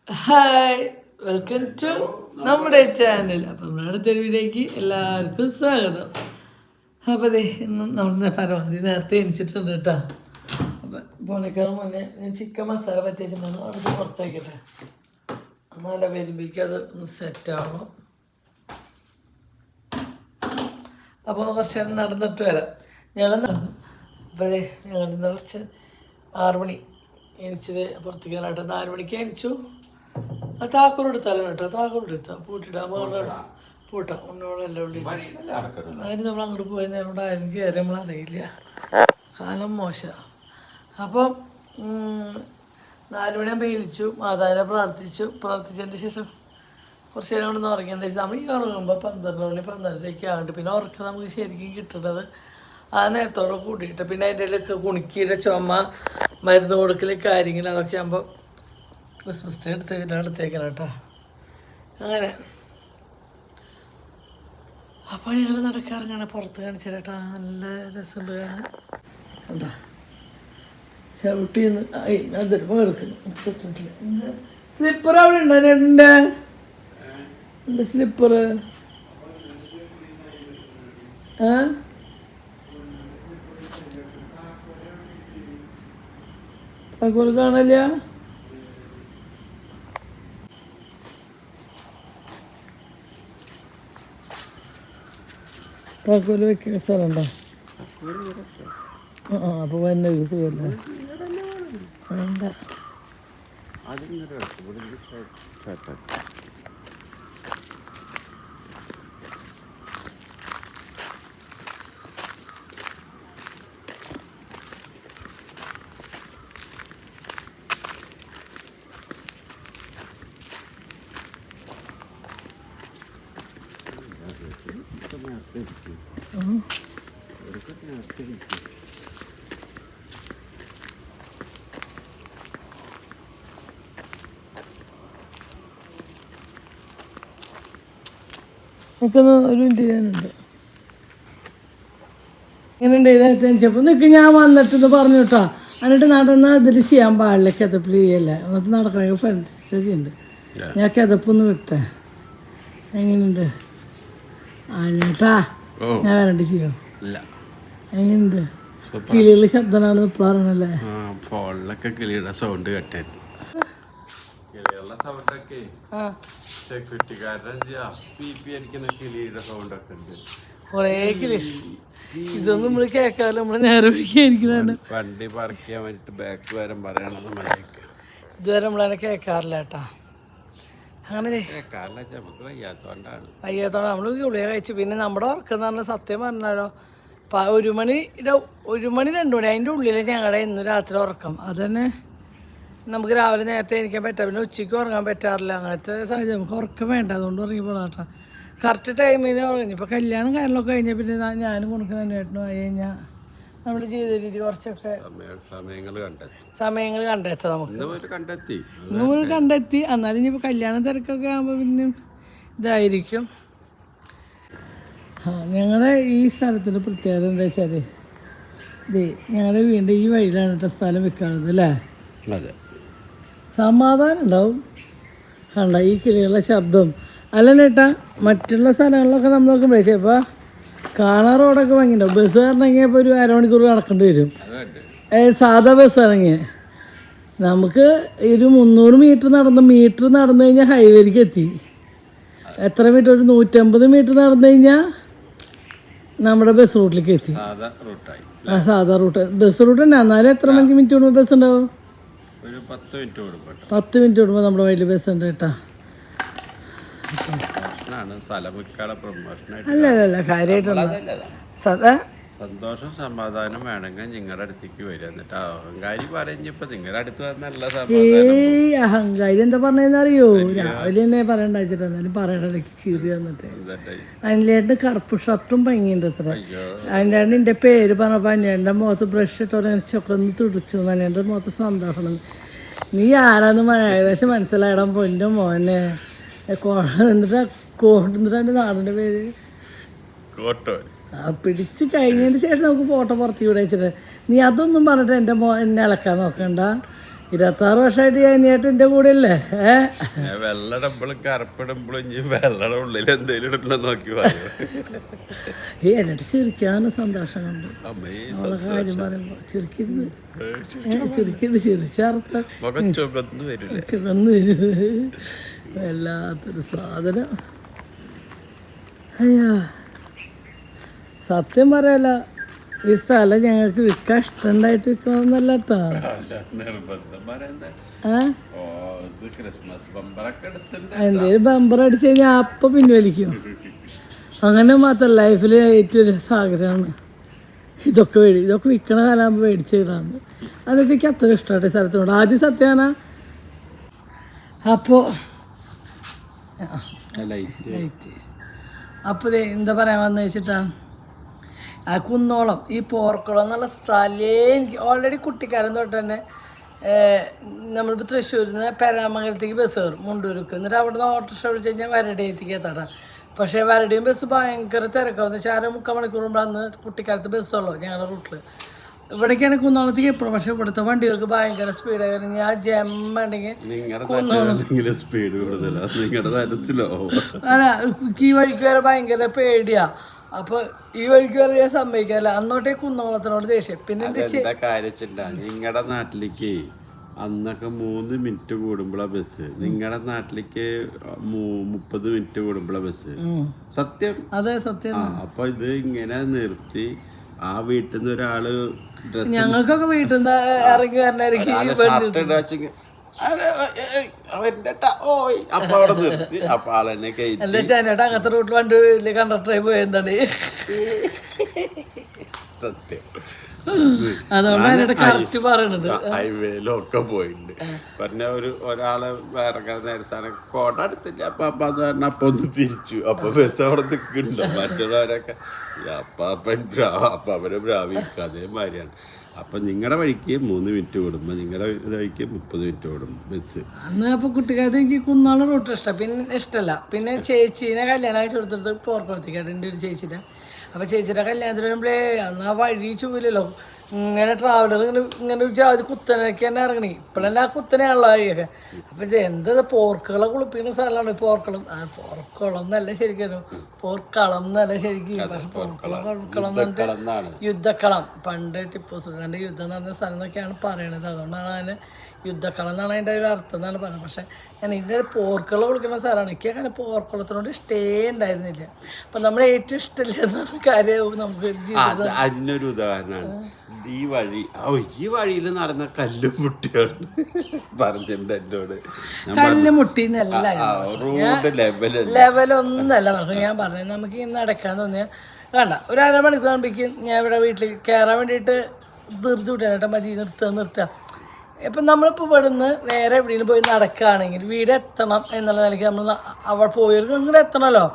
Hi, welcome to നമ്മുടെ channel. അപ്പം നമ്മുടെ അടുത്തൊരു വീഡിയോയ്ക്ക് എല്ലാവർക്കും സ്വാഗതം. അപ്പോൾ അതെ, ഇന്നും നമ്മൾ പരമാവധി നേരത്തെ എണിച്ചിട്ടുണ്ട് കേട്ടോ. അപ്പം പോണേക്കാൾ മുന്നേ ഞാൻ ചിക്കൻ മസാല പറ്റിയിട്ടുണ്ടായിരുന്നു, അവിടുത്തെ പുറത്തേക്കട്ടെ. നല്ല വരുമ്പോഴേക്കും അത് ഒന്ന് സെറ്റാവണം. അപ്പോൾ കുറച്ച് നേരം നടന്നിട്ട് വരാം. ഞങ്ങൾ നടന്നു. അപ്പോൾ അതെ, ഞങ്ങളിന്ന് കുറച്ച് 6 മണി എണിച്ചത് പുറത്തേക്ക് വരാനായിട്ട്. 4 മണിക്ക് എണിച്ചു. താക്കോൽ എടുത്താലും കേട്ടോ, താക്കോൽ എടുത്താൽ പൂട്ടിട്ടാ പൂട്ടാം ഉണ്ണോടെല്ലാം ഉള്ളി. അതിന് നമ്മൾ അങ്ങോട്ട് പോയി നേരോട് ആരും കയറി നമ്മളറിയില്ല. കാലം മോശം. അപ്പം 4 മണിയാകുമ്പോൾ എണിച്ചു, മാതാവിനെ പ്രാർത്ഥിച്ചതിന് ശേഷം കുറച്ച് നേരം കൊണ്ട് ഉറങ്ങി. എന്താ വെച്ചാൽ നമ്മൾ ഈ ഉറങ്ങുമ്പോൾ 12 മണി 12:30 ആകുന്നുണ്ട്. പിന്നെ ഉറക്കം നമുക്ക് ശരിക്കും കിട്ടുന്നത് ആ നേരത്തോടെ കൂട്ടിയിട്ട്, പിന്നെ അതിൻ്റെ ഇടയിലൊക്കെ കുണിക്കിയുടെ ചുമ, മരുന്ന് കൊടുക്കൽ, കാര്യങ്ങൾ അതൊക്കെ ആകുമ്പോൾ ക്രിസ്മസ് ട്രീ എടുത്തേക്കണം കേട്ടോ. അങ്ങനെ അപ്പോൾ ഞങ്ങൾ നടക്കാറുങ്ങാണ്, പുറത്ത് കാണിച്ചു കേട്ടോ. നല്ല രസമുണ്ട് കാണാൻ. കണ്ടോ ചവിട്ടി അതിരുമ്പോ കിടക്കുന്നു. സ്ലിപ്പർ അവിടെ ഉണ്ടോ? എൻ്റെ സ്ലിപ്പർ താക്കോൽ കാണില്ല. താക്കോല് വെക്കുന്ന സ്ഥലമുണ്ടോ? അപ്പോൾ വന്ന സുഖമല്ലേ? വേണ്ട. നിൽക്കുന്ന ഒരു മിനിറ്റ് ചെയ്യാനുണ്ട്. ഇങ്ങനെയുണ്ട് ഇതെത്തിയപ്പോൾ നിൽക്ക്, ഞാൻ വന്നിട്ടെന്ന് പറഞ്ഞു കേട്ടോ. എന്നിട്ട് നടന്നാൽ ഇതിൽ ചെയ്യാൻ പാടില്ല, കിതപ്പിൽ ചെയ്യല്ല. എന്നിട്ട് നടക്കണമെങ്കിൽ ഫ്രണ്ട്സ് ചെയ്യുന്നുണ്ട്. ഞാൻ കിതപ്പൊന്ന് വിട്ടേ. എങ്ങനെയുണ്ട് ചേട്ടാ? ഞാൻ വരണ്ട് ചെയ്യോ? എങ്ങനെയുണ്ട്? കിളികളുടെ ശബ്ദമാണ് ഇപ്പോഴാണല്ലേ. ഫോണിലൊക്കെ കിളിയുടെ സൗണ്ട് കേട്ടായിരുന്നു. കിളികളുടെ സൗണ്ടൊക്കെ സെക്യൂരിറ്റിക്കാരൻ അടിക്കുന്ന കിളിയുടെ സൗണ്ടൊക്കെ ഉണ്ട്. കുറേ കിളി. ഇതൊന്നും നമ്മൾ കേൾക്കാമല്ലോ, നമ്മൾ നേരെ വിളിക്കായിരിക്കുന്നതാണ്. വണ്ടി പാർക്ക് ചെയ്യാൻ വേണ്ടിട്ട് ബാക്ക് വരാൻ പറയണത് മഴയൊക്കെ ഇതുവരെ നമ്മളതിനെ കേൾക്കാറില്ല കേട്ടാ. അങ്ങനെ കേൾക്കാറില്ല, നമുക്ക് വയ്യാത്തോണ്ടാണ്. വയ്യാത്തോടെ നമ്മൾ ഗുളിക കഴിച്ചു. പിന്നെ നമ്മുടെ ഉറക്കം എന്ന് പറഞ്ഞാൽ സത്യം പറഞ്ഞാലോ 1 മണി 2 മണി അതിൻ്റെ ഉള്ളിൽ ഞങ്ങളുടെ ഇന്ന് രാത്രി ഉറക്കം. അത് തന്നെ നമുക്ക് രാവിലെ നേരത്തെ എണീക്കാൻ പറ്റാം, പിന്നെ ഉച്ചയ്ക്ക് ഉറങ്ങാൻ പറ്റാറില്ല. അങ്ങനത്തെ സാഹചര്യം. നമുക്ക് ഉറക്കം വേണ്ട, അതുകൊണ്ട് ഉറങ്ങി പോകണേട്ടാ. കറക്റ്റ് ടൈമിന് ഉറങ്ങി. ഇപ്പോൾ കല്യാണം കാര്യങ്ങളൊക്കെ കഴിഞ്ഞാൽ പിന്നെ ഞാനും കൊടുക്കുന്ന ഏട്ടനും ആയി കഴിഞ്ഞാൽ നമ്മുടെ ജീവിത രീതി കുറച്ചൊക്കെ സമയങ്ങൾ കണ്ടെത്താം. നമുക്ക് ഇന്ന് കണ്ടെത്തി. എന്നാലും ഇനിയിപ്പോൾ കല്യാണ തിരക്കൊക്കെ ആകുമ്പോൾ പിന്നെ ഇതായിരിക്കും. ഞങ്ങളുടെ ഈ സ്ഥലത്തിൻ്റെ പ്രത്യേകത എന്താ വെച്ചാൽ ഞങ്ങളുടെ വീടിൻ്റെ ഈ വഴിയിലാണ് കേട്ടോ സ്ഥലം വെക്കാറുള്ളത് അല്ലേ. അതെ, സമാധാനം ഉണ്ടാവും. കണ്ട ഈ കിളികളുടെ ശബ്ദം അല്ല ഏട്ടാ. മറ്റുള്ള സ്ഥലങ്ങളിലൊക്കെ നമ്മൾ നോക്കുമ്പോഴേ ചിലപ്പോൾ കാണാൻ റോഡൊക്കെ ഭംഗിയുണ്ടാവും. ബസ് ഇറങ്ങിയാൽ ഇപ്പോൾ ഒരു അരമണിക്കൂർ നടക്കേണ്ടി വരും. സാധാ ബസ് ഇറങ്ങിയ നമുക്ക് ഒരു 300 മീറ്റർ നടന്നു കഴിഞ്ഞാൽ ഹൈവേയിലേക്ക് എത്തി. എത്ര മീറ്റർ? ഒരു 150 മീറ്റർ നടന്നു കഴിഞ്ഞാൽ നമ്മുടെ ബസ് റൂട്ടിലേക്ക് എത്തി. സാധാ റൂട്ട് ബസ് റൂട്ട് തന്നെ. എന്നാലും എത്ര മിനിറ്റ് കൂടുമ്പോൾ ബസ് ഉണ്ടാവും? 10 മിനിറ്റ് കൂടുമ്പോൾ നമ്മുടെ വഴിയിൽ ബസ് ഉണ്ട് കേട്ടോ. അല്ല കാര്യമായിട്ടുള്ള സന്തോഷം സമാധാനം വേണമെങ്കിൽ നിങ്ങളുടെ അടുത്തേക്ക് വരിക. എന്നിട്ട് അഹങ്കാരി പറഞ്ഞപ്പോ നിങ്ങളുടെ അടുത്ത് വന്നല്ല. അഹങ്കാരി എന്താ പറഞ്ഞറിയോ? രാവിലെ തന്നെ പറയണ്ട വെച്ചിട്ട് എന്നാലും പറയണ ചിരി വന്നിട്ട്. അതിൻ്റെ കറുപ്പ് ഷർട്ടും ഭംഗിയുണ്ട് അത്ര. അതിൻ്റെ എൻ്റെ പേര് പറഞ്ഞപ്പോൾ എൻ്റെ മുഖത്ത് ബ്രഷ് ഇട്ട് ചൊക്കെ ഒന്ന് തുടിച്ചു. എൻ്റെ മുഖത്ത് സന്തോഷം. നീ ആരാന്ന് ഏകദേശം മനസ്സിലായിടാൻ പൊൻ്റെ മോനെ. എന്നിട്ട് എന്നിട്ട് എൻ്റെ നാടിൻ്റെ പേര് കോട്ടോ. പിടിച്ച് കഴിഞ്ഞതിന് ശേഷം നമുക്ക് ഫോട്ടോ പുറത്തേക്ക് വിട വെച്ചിട്ട് നീ അതൊന്നും പറഞ്ഞിട്ട് എന്നെ ഇളക്കാൻ നോക്കണ്ട. 26 വർഷമായിട്ട് ഞാനായിട്ട് എൻ്റെ കൂടെ അല്ലേ വെള്ളടുമ്പോഴും കറുപ്പിടുമ്പോഴും ഇനി വെള്ളയുടെ ഉള്ളിൽ എന്തെങ്കിലും ഇടണം നോക്കി പറയും എന്നിട്ട് ചിരിക്കാനും സന്തോഷം കണ്ടു അവളെ കാര്യം പറയുമ്പോൾ ചിരിക്കരുത് ചിരിക്കരുത് ചിരിച്ചർത്ത ചുവന്ന് വരില്ല ചുവന്ന് വരും വല്ലാത്തൊരു സാധനം അയ്യാ സത്യം പറയല ഈ സ്ഥലം ഞങ്ങൾക്ക് വിൽക്കാൻ ഇഷ്ടമുണ്ടായിട്ട് വിൽക്കണമെന്നല്ല കേട്ടോ എന്തേലും ബമ്പർ അടിച്ച് കഴിഞ്ഞാൽ അപ്പം പിൻവലിക്കും അങ്ങനെ മാത്രം ലൈഫിൽ ഏറ്റവും ഒരു ആഗ്രഹമാണ് ഇതൊക്കെ ഇതൊക്കെ വിൽക്കണ കാലാകുമ്പോൾ മേടിച്ചിടാന്ന് അതെന്ന് എനിക്ക് അത്ര ഇഷ്ടമായിട്ട് സ്ഥലത്തോട് ആദ്യം സത്യമാണ് അപ്പോൾ അപ്പോൾ എന്താ പറയാൻ വന്നു വെച്ചിട്ടാ ആ കുന്നോളം ഈ പോർക്കുളം എന്നുള്ള സ്ഥലേ എനിക്ക് ഓൾറെഡി കുട്ടിക്കാലം തൊട്ട് തന്നെ നമ്മളിപ്പോൾ തൃശ്ശൂരിൽ നിന്ന് പെരാമംഗലത്തേക്ക് ബസ് കയറും മുണ്ടൂർക്ക് എന്നിട്ട് അവിടെ നിന്ന് ഓട്ടോറിക്ഷ വിളിച്ച് കഴിഞ്ഞാൽ വരടേത്തേക്ക് എത്തണം പക്ഷേ വരടയും ബസ് ഭയങ്കര തിരക്കാവുന്ന 4-3 മണിക്കൂർ മുമ്പ് അന്ന് കുട്ടിക്കാലത്ത് ബസ്സുള്ളൂ ഞങ്ങളുടെ റൂട്ടിൽ ഇവിടേക്കാണ് കുന്നോളത്തേക്ക് എപ്പോഴും പക്ഷേ ഇവിടുത്തെ വണ്ടികൾക്ക് ഭയങ്കര സ്പീഡ് ആയിരുന്നു ഞാൻ ജമ്മുണ്ടെങ്കിൽ ഈ വഴിക്ക് വരെ ഭയങ്കര പേടിയാ അപ്പൊ ഈ വഴിക്ക് വരെ ഞാൻ സമ്മതിക്കാല്ല അന്നോട്ടേ കുന്നോളത്തിനോട് ദേഷ്യം പിന്നെ നിങ്ങളുടെ നാട്ടിലേക്ക് അന്നൊക്കെ 3 മിനിറ്റ് കൂടുമ്പോഴാ ബസ് നിങ്ങളുടെ നാട്ടിലേക്ക് 30 മിനിറ്റ് കൂടുമ്പോഴാ ബസ് സത്യം അതെ സത്യം അപ്പൊ ഇത് ഇങ്ങനെ നിർത്തി ആ വീട്ടിൽ നിന്ന് ഒരാള് ഞങ്ങൾക്കൊക്കെ വീട്ടിൽ നിന്ന് ഇറങ്ങി വരണായിരിക്കും ചേട്ടാ അങ്ങനത്തെ റൂട്ടിൽ വണ്ടി കണ്ടക്ടറായി പോയെന്താണ് സത്യം അതുകൊണ്ടാണ് കറക്റ്റ് പറയണത് ഹൈവേയിലൊക്കെ പോയിട്ടുണ്ട് പറഞ്ഞ ഒരാളെ ഇറങ്ങാൻ നേരത്താണ് കോട അടുത്തില്ല അപ്പൊ അത് പറഞ്ഞ അപ്പൊ ഒന്ന് തിരിച്ചു അപ്പൊ ബസ് അവിടെ നിൽക്കുന്നുണ്ടോ മറ്റുള്ളവരൊക്കെ അപ്പൊ അവരെ ബ്രാവിക്കും അതേമാതിരിയാണ് അപ്പൊ നിങ്ങളുടെ വഴിക്ക് 3 മിനിറ്റ് കൂടുമ്പോ നിങ്ങളുടെ വഴിക്ക് 30 മിനിറ്റ് കൂടും ബസ് അന്ന് അപ്പൊ കുട്ടിക്കാലത്ത് എനിക്ക് കുന്നോളം റൂട്ട് ഇഷ്ടം പിന്നെ ഇഷ്ടമല്ല പിന്നെ ചേച്ചീനെ കല്യാണം കഴിച്ച് കൊടുത്തിട്ട് പോർക്കുളത്തേക്കാണ് എൻ്റെ ഒരു ചേച്ചിയുടെ അപ്പോൾ ചേച്ചിയുടെ കല്യാണത്തിന് വരുമ്പോഴേ അന്ന് ആ വഴി ചൂലല്ലോ ഇങ്ങനെ ട്രാവലർ ഇങ്ങനെ അത് കുത്തനൊക്കെ തന്നെ ഇറങ്ങണി ഇപ്പോഴെല്ലാം ആ കുത്തനെയാണല്ലോ വഴിയൊക്കെ അപ്പം എന്താ പോർക്കുകളെ കുളിപ്പിക്കുന്ന സ്ഥലമാണ് പോർക്കുളം പോർക്കുളം എന്നല്ല ശരിക്കും പോർക്കളം എന്നല്ല ശരിക്കും പക്ഷെ പോർക്കുളം യുദ്ധക്കളം പണ്ട് ടിപ്പു സുൽത്താൻ്റെ യുദ്ധം എന്ന് പറഞ്ഞ സ്ഥലം എന്നൊക്കെയാണ് പറയണത് അതുകൊണ്ടാണ് അതിന് യുദ്ധക്കളം എന്നാണ് അതിൻ്റെ ഒരു അർത്ഥം എന്നാണ് പറയുന്നത് പക്ഷേ ഞാൻ ഇതിൻ്റെ പോർക്കുളം വിളിക്കുന്ന സ്ഥലമാണ് എനിക്ക് അങ്ങനെ പോർക്കുളത്തിനോട് ഇഷ്ടേ ഉണ്ടായിരുന്നില്ല അപ്പം നമ്മുടെ ഏറ്റവും ഇഷ്ടമില്ല എന്ന കാര്യവും നമുക്ക് ജീവിതം അതിനൊരു ഉദാഹരണമാണ് ഈ വഴിയിൽ നടന്ന കല്ലും മുട്ടിയാണ് പറഞ്ഞിട്ടുണ്ട് എന്നോട് കല്ല് മുട്ടിന്നല്ല ലെവലൊന്നല്ല പറഞ്ഞു ഞാൻ പറഞ്ഞത് നമുക്ക് ഇന്ന് നടക്കാൻ തോന്നിയാൽ വേണ്ട ഒരു 1/2 മണിക്കൂർ ആകുമ്പോഴേക്കും ഞാൻ ഇവിടെ വീട്ടിൽ കയറാൻ വേണ്ടിയിട്ട് ധൃതി വിട്ടാ മതി നിർത്തുക ഇപ്പം നമ്മളിപ്പോൾ ഇവിടുന്ന് വേറെ എവിടെയെങ്കിലും പോയി നടക്കുകയാണെങ്കിൽ വീട് എത്തണം എന്നുള്ള നിലയ്ക്ക് നമ്മൾ അവിടെ പോയവർക്ക് ഇങ്ങോട്ട് എത്തണമല്ലോ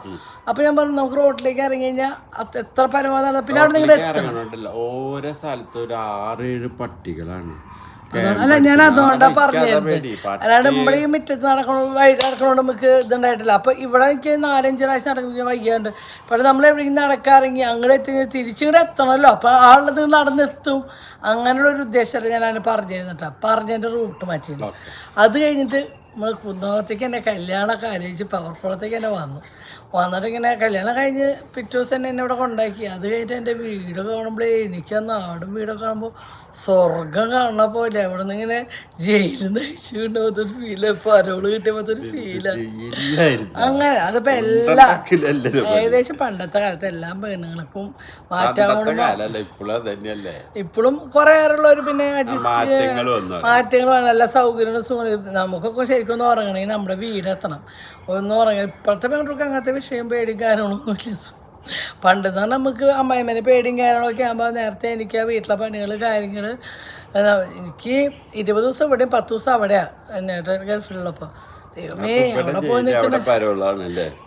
അപ്പൊ ഞാൻ പറഞ്ഞു നമുക്ക് റോഡിലേക്ക് ഇറങ്ങി കഴിഞ്ഞാൽ എത്ര പരമാവധി പിന്നെ അവിടെ നിങ്ങൾ എത്തണം ഓരോ സ്ഥലത്ത് ഒരു 6-7 പട്ടികളാണ് അല്ല ഞാൻ അതുകൊണ്ടാ പറഞ്ഞത് അല്ലാണ്ട് നമ്മളീ മുറ്റത്ത് വഴി നടക്കണോണ്ട് നമുക്ക് ഇതുണ്ടായിട്ടില്ല അപ്പൊ ഇവിടെ എനിക്ക് 4-5 പ്രാവശ്യം നടക്കുന്ന വൈകാണ്ട് പക്ഷെ നമ്മൾ എവിടെയെങ്കിലും നടക്കാറങ്ങി അങ്ങോട്ട് എത്തി തിരിച്ചിങ്ങോട്ട് എത്തണമല്ലോ അപ്പൊ ആളുള്ളത് നടന്നെത്തും അങ്ങനെയുള്ള ഒരു ഉദ്ദേശമല്ല ഞാൻ അതിന് പറഞ്ഞിരുന്നിട്ടാ പറഞ്ഞതിൻ്റെ റൂട്ട് മാറ്റിയിരുന്നു അത് കഴിഞ്ഞിട്ട് നമ്മൾ കുന്നോളത്തേക്ക് തന്നെ കല്യാണമൊക്കെ ആലോചിച്ച് പവർക്കുളത്തേക്ക് തന്നെ വന്നിട്ട് ഇങ്ങനെ കല്യാണം കഴിഞ്ഞ് പിറ്റേ ദിവസം തന്നെ എന്നെ ഇവിടെ കൊണ്ടാക്കി അത് കഴിഞ്ഞിട്ട് എൻ്റെ വീടൊക്കെ കാണുമ്പോഴേ എനിക്ക് ആ നാടും വീടൊക്കെ കാണുമ്പോൾ സ്വർഗം കാണുന്ന പോലെ അവിടെ നിന്ന് ഇങ്ങനെ ജയിലിൽ നിന്ന് അയച്ചുകൊണ്ടുപോകത്തൊരു ഫീല് പരോള് കിട്ടിയപ്പോഴത്തൊരു ഫീലാണ് അങ്ങനെ അതിപ്പോൾ എല്ലാ ഏകദേശം പണ്ടത്തെ കാലത്ത് എല്ലാ പെണ്ണുങ്ങൾക്കും മാറ്റം ഇപ്പോഴും കുറേ ഏറെയുള്ളവർ പിന്നെ മാറ്റങ്ങൾ നല്ല സൗകര്യങ്ങളും നമുക്കൊക്കെ ശരിക്കും ഒന്ന് ഉറങ്ങണമെങ്കിൽ നമ്മുടെ വീടെത്തണം ഒന്ന് ഉറങ്ങാൻ ഇപ്പോഴത്തെ പെൺകുട്ടികൾക്ക് അങ്ങനത്തെ വിഷയം പേടിയും കാര്യങ്ങളൊന്നുമില്ല പണ്ടെന്ന് പറഞ്ഞാൽ നമുക്ക് അമ്മായിമ്മേനെ പേടിയും കാര്യങ്ങളൊക്കെ ആകുമ്പോൾ നേരത്തെ എനിക്ക് ആ വീട്ടിലെ പണികൾ കാര്യങ്ങൾ എനിക്ക് 20 ദിവസം ഇവിടെയും 10 ദിവസം അവിടെയാണ് എന്നേട്ട ഗൾഫിലുള്ളപ്പോൾ ദൈവമേ അവിടെ പോയി നിൽക്കുന്ന